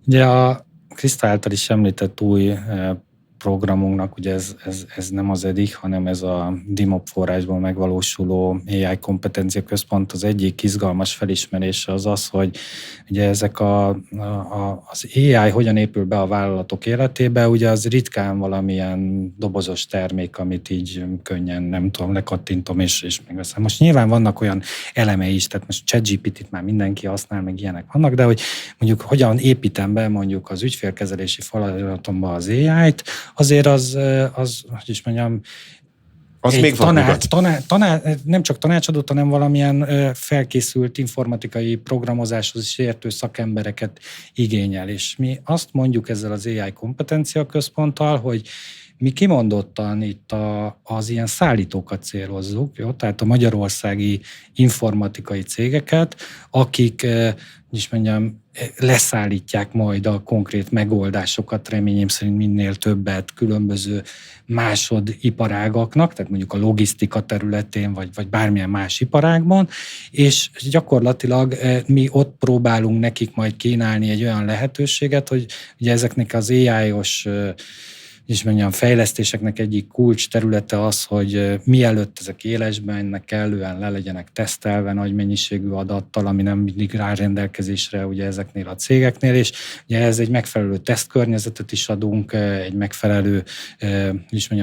Ugye a Kriszta által is említett új programunknak, ugye ez nem az EDIH, hanem ez a DIMOP forrásból megvalósuló AI kompetencia központ, az egyik izgalmas felismerése az, hogy ugye ezek az AI hogyan épül be a vállalatok életébe, ugye az ritkán valamilyen dobozos termék, amit így könnyen, nem tudom, lekattintom és megveszem. Most nyilván vannak olyan elemei is, tehát most ChatGPT-t már mindenki használ, meg ilyenek vannak, de hogy mondjuk hogyan építem be mondjuk az ügyfélkezelési feladatomba az AI-t, azért az hogy is mondjam,
az még
nem csak tanácsadót, hanem valamilyen felkészült informatikai programozáshoz is értő szakembereket igényel. És mi azt mondjuk ezzel az AI kompetencia központtal, hogy mi kimondottan itt az ilyen szállítókat célozzuk, jó? Tehát a magyarországi informatikai cégeket, akik, is mondjam, leszállítják majd a konkrét megoldásokat, reményem szerint minél többet különböző másodiparágaknak, tehát mondjuk a logisztika területén, vagy bármilyen más iparágban, és gyakorlatilag mi ott próbálunk nekik majd kínálni egy olyan lehetőséget, hogy ugye ezeknek az AI-os fejlesztéseknek egyik kulcs területe az, hogy mielőtt ezek élesben mennek, kellően le legyenek tesztelve nagy mennyiségű adattal, ami nem mindig rá rendelkezésre ugye ezeknél a cégeknél, és ugye ez egy megfelelő tesztkörnyezetet is adunk, egy megfelelő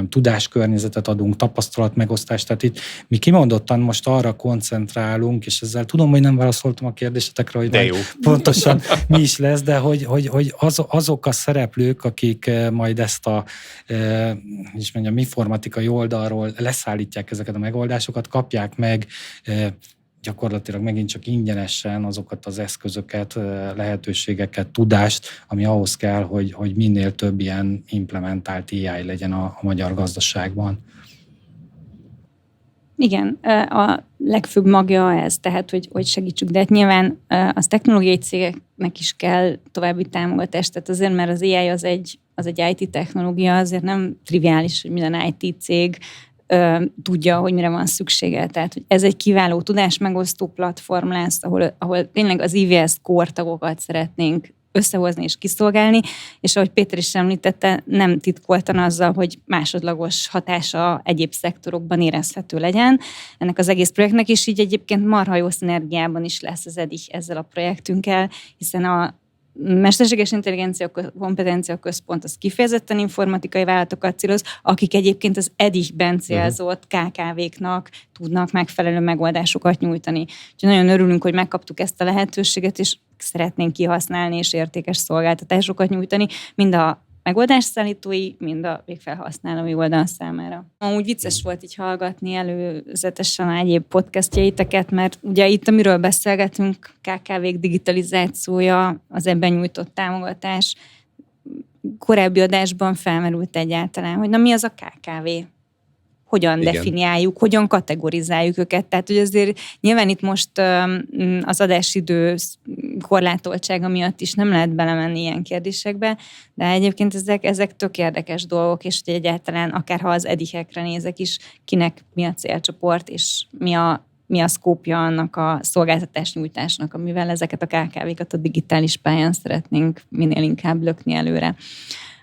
tudáskörnyezetet adunk, tapasztalatmegosztást, tehát itt mi kimondottan most arra koncentrálunk, és ezzel tudom, hogy nem válaszoltam a kérdésetekre, hogy pontosan mi is lesz, de hogy azok a szereplők, akik majd ezt a informatikai oldalról leszállítják ezeket a megoldásokat, kapják meg gyakorlatilag megint csak ingyenesen azokat az eszközöket, lehetőségeket, tudást, ami ahhoz kell, hogy minél több ilyen implementált AI legyen a magyar gazdaságban.
Igen, a legfőbb magja ez, tehát, hogy segítsük, de hát nyilván az technológiai cégeknek is kell további támogatást, tehát azért, mert az AI az egy IT technológia, azért nem triviális, hogy minden IT cég tudja, hogy mire van szüksége. Tehát, hogy ez egy kiváló tudásmegosztó platform lesz, ahol tényleg az IVS core tagokat szeretnénk összehozni és kiszolgálni, és ahogy Péter is említette, nem titkoltan azzal, hogy másodlagos hatása egyéb szektorokban érezhető legyen ennek az egész projektnek, és így egyébként marha jó szinergiában is lesz az EDIH ezzel a projektünkkel, hiszen a mesterséges intelligencia kompetencia központ az kifejezetten informatikai vállalatokat céloz, akik egyébként az EDIH-ben célzott KKV-knak tudnak megfelelő megoldásokat nyújtani. Úgyhogy nagyon örülünk, hogy megkaptuk ezt a lehetőséget, és szeretnénk kihasználni és értékes szolgáltatásokat nyújtani, mind a megoldásszállítói, mind a végfelhasználói oldal számára. Amúgy vicces volt így hallgatni előzetesen egyéb podcastjaiteket, mert ugye itt, amiről beszélgetünk, KKV-k digitalizációja, az ebben nyújtott támogatás, korábbi adásban felmerült egyáltalán, hogy na mi az a KKV? Hogyan definiáljuk, hogyan kategorizáljuk őket. Tehát, hogy azért nyilván itt most az adásidő korlátoltsága miatt is nem lehet belemenni ilyen kérdésekbe, de egyébként ezek tök érdekes dolgok, és hogy egyáltalán akár ha az EDIH-ekre nézek is, kinek mi a célcsoport, és mi a szkópja annak a szolgáltatás nyújtásnak, amivel ezeket a KKV-kat a digitális pályán szeretnénk minél inkább lökni előre.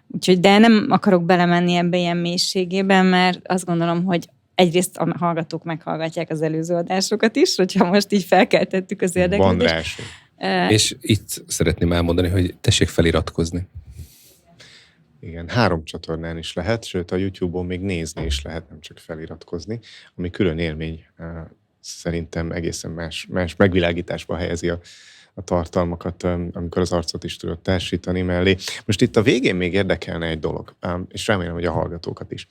Úgyhogy, de nem akarok belemenni ebbe ilyen mélységében, mert azt gondolom, hogy egyrészt a hallgatók meghallgatják az előző adásokat is, hogyha most így felkeltettük az érdeklődést.
És itt szeretném elmondani, hogy tessék feliratkozni.
Igen, 3 csatornán is lehet, sőt a YouTube-on még nézni is lehet, nem csak feliratkozni, ami külön élmény, szerintem egészen más megvilágításba helyezi a tartalmakat, amikor az arcot is tudod társítani mellé. Most itt a végén még érdekelne egy dolog, és remélem, hogy a hallgatókat is.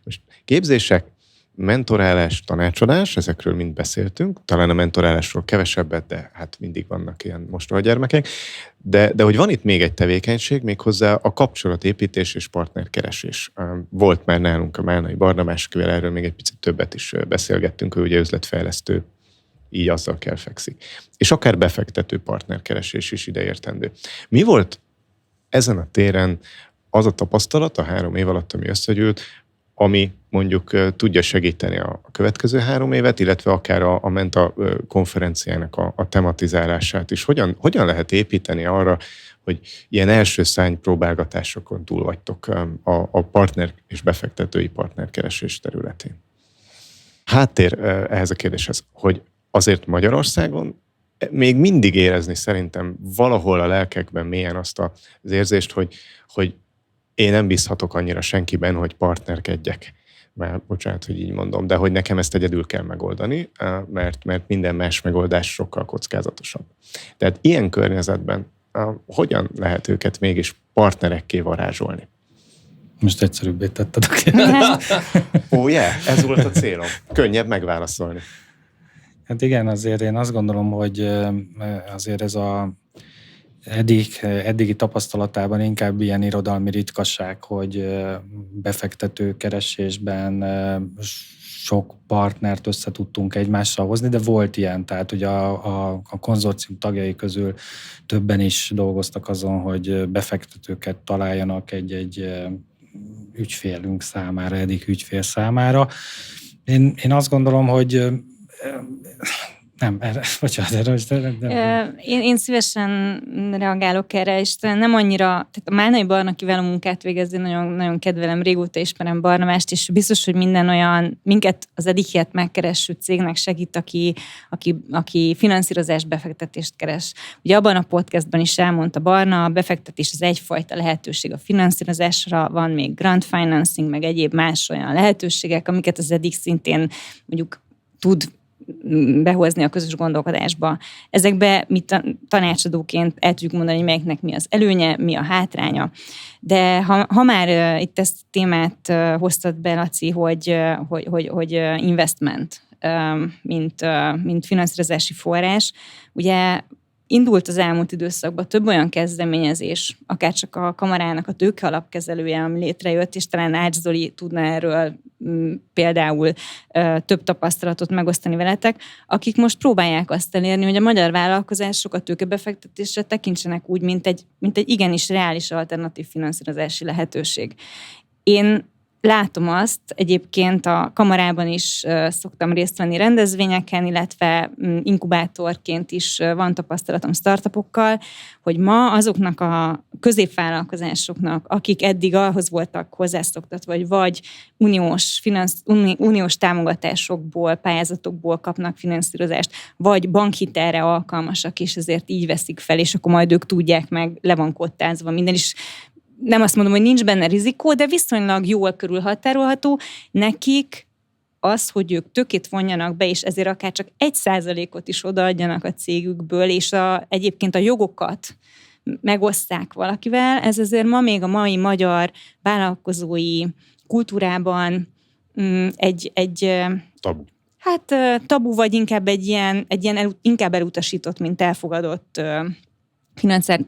Most képzések, mentorálás, tanácsadás, ezekről mind beszéltünk, talán a mentorálásról kevesebbet, de hát mindig vannak ilyen mostohagyermekek, de hogy van itt még egy tevékenység, méghozzá a kapcsolatépítés és partnerkeresés. Volt már nálunk a Málnai Barnamáskivel, erről még egy picit többet is beszélgettünk, ő ugye üzletfejlesztő, így azzal kell fekszik. És akár befektető partnerkeresés is ideértendő. Mi volt ezen a téren az a tapasztalat a 3 év alatt, ami összegyűlt, ami mondjuk tudja segíteni a következő 3 évet, illetve akár a Menta konferenciának a tematizálását is. Hogyan lehet építeni arra, hogy ilyen első szány próbálgatásokon túl vagytok a partner és befektetői partnerkeresés területén? Háttér ehhez a kérdéshez, hogy azért Magyarországon még mindig érezni szerintem valahol a lelkekben mélyen azt az érzést, hogy én nem bízhatok annyira senkiben, hogy partnerkedjek. Már bocsánat, hogy így mondom, de hogy nekem ezt egyedül kell megoldani, mert minden más megoldás sokkal kockázatosabb. Tehát ilyen környezetben hogyan lehet őket mégis partnerekké varázsolni?
Most egyszerűbbé tetted a kérdést.
Ez volt a célom. Könnyebb megválaszolni.
Hát igen, azért én azt gondolom, hogy azért ez a eddigi tapasztalatában inkább ilyen irodalmi ritkaság, hogy befektetőkeresésben sok partnert össze tudtunk egymással hozni, de volt ilyen, tehát ugye a konzorcium tagjai közül többen is dolgoztak azon, hogy befektetőket találjanak egy ügyfélünk számára, eddig ügyfél számára. Én azt gondolom, hogy
Én szívesen reagálok erre, és nem annyira, tehát a Málnai Barna kiváló munkát végezni, nagyon, nagyon kedvelem, régóta ismerem Barnamást, és biztos, hogy minden olyan, minket az Edichiet megkereső cégnek segít, aki finanszírozás, befektetést keres. Ugye abban a podcastban is elmondta Barna, a befektetés az egyfajta lehetőség a finanszírozásra, van még grant financing, meg egyéb más olyan lehetőségek, amiket az Edich szintén mondjuk tud behozni a közös gondolkodásba. Ezekbe mi tanácsadóként el tudjuk mondani, hogy melyiknek mi az előnye, mi a hátránya. De ha már itt ezt a témát hoztad be, Laci, hogy investment, mint finanszírozási forrás, ugye indult az elmúlt időszakban több olyan kezdeményezés, akár csak a kamarának a tőkealapkezelője, ami létrejött, és talán Ács Zoli tudna erről például több tapasztalatot megosztani veletek, akik most próbálják azt elérni, hogy a magyar vállalkozások a tőkebefektetésre tekintsenek úgy, mint egy igenis reális alternatív finanszírozási lehetőség. Én látom azt, egyébként a kamarában is szoktam részt venni rendezvényeken, illetve inkubátorként is van tapasztalatom startupokkal, hogy ma azoknak a középvállalkozásoknak, akik eddig ahhoz voltak hozzászoktatva, vagy uniós támogatásokból, pályázatokból kapnak finanszírozást, vagy bankhitelre alkalmasak, és ezért így veszik fel, és akkor majd ők tudják meg, le van kottázva minden is. Nem azt mondom, hogy nincs benne rizikó, de viszonylag jól körülhatárolható. Nekik az, hogy ők tőkét vonjanak be, és ezért akár csak 1%-ot is odaadjanak a cégükből, és egyébként a jogokat megoszták valakivel, ez azért ma még a mai magyar vállalkozói kultúrában egy
tabu.
Hát tabu, vagy inkább egy ilyen inkább elutasított, mint elfogadott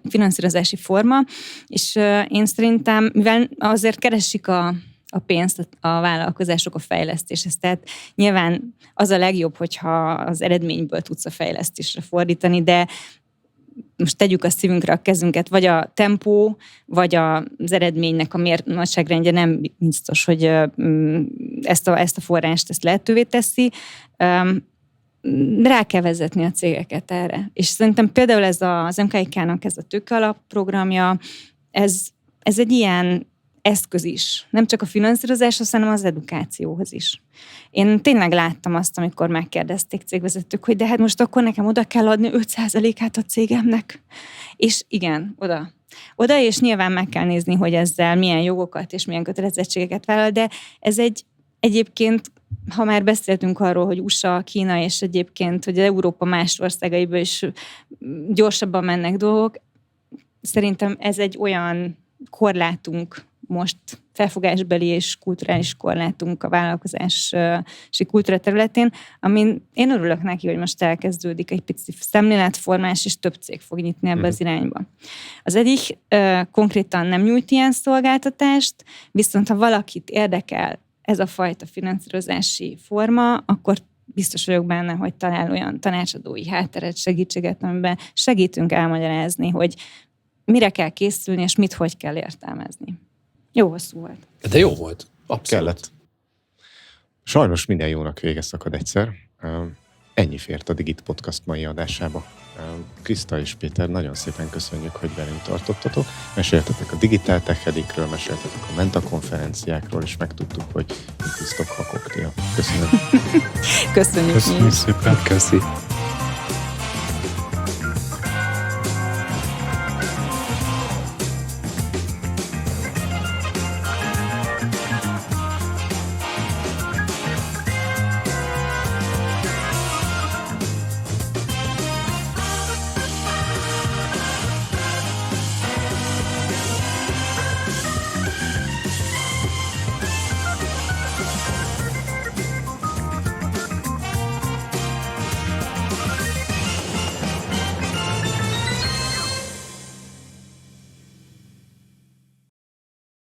finanszírozási forma, és én szerintem, mivel azért keresik a pénzt a vállalkozások a fejlesztéshez, tehát nyilván az a legjobb, hogyha az eredményből tudsz a fejlesztésre fordítani, de most tegyük a szívünkre a kezünket, vagy a tempó, vagy az eredménynek a nagyságrendje nem biztos, hogy ezt a forrást ezt lehetővé teszi. Rá kell vezetni a cégeket erre. És szerintem például ez az MKIK-nak ez a tőkealapprogramja, ez egy ilyen eszköz is. Nem csak a finanszírozáshoz, hanem az edukációhoz is. Én tényleg láttam azt, amikor megkérdezték cégvezetők, hogy de hát most akkor nekem oda kell adni 5%-át a cégemnek. És igen, oda, és nyilván meg kell nézni, hogy ezzel milyen jogokat és milyen kötelezettségeket vállal, de ez egyébként, ha már beszéltünk arról, hogy USA, Kína, és egyébként, hogy Európa más országaiból is gyorsabban mennek dolgok, szerintem ez egy olyan korlátunk most, felfogásbeli és kulturális korlátunk a vállalkozási kultúra területén, amin én örülök neki, hogy most elkezdődik egy pici szemléletformás, és több cég fog nyitni ebbe az irányba. Az Edich konkrétan nem nyújt ilyen szolgáltatást, viszont ha valakit érdekel ez a fajta finanszírozási forma, akkor biztos vagyok benne, hogy talál olyan tanácsadói hátteret, segítséget, amiben segítünk elmagyarázni, hogy mire kell készülni, és mit hogy kell értelmezni. Jó hosszú volt.
De jó volt. Abszolút.
Kellett. Sajnos minden jónak vége szakad egyszer. Ennyi fért a Digit Podcast mai adásába. Kriszta és Péter, nagyon szépen köszönjük, hogy velünk tartottatok. Meséltetek a Digital Tech Headingről, meséltetek a Menta konferenciákról, és megtudtuk, hogy mit isztok, ha koktél. Köszönöm.
Köszönjük.
Köszönjük szépen.
Köszi.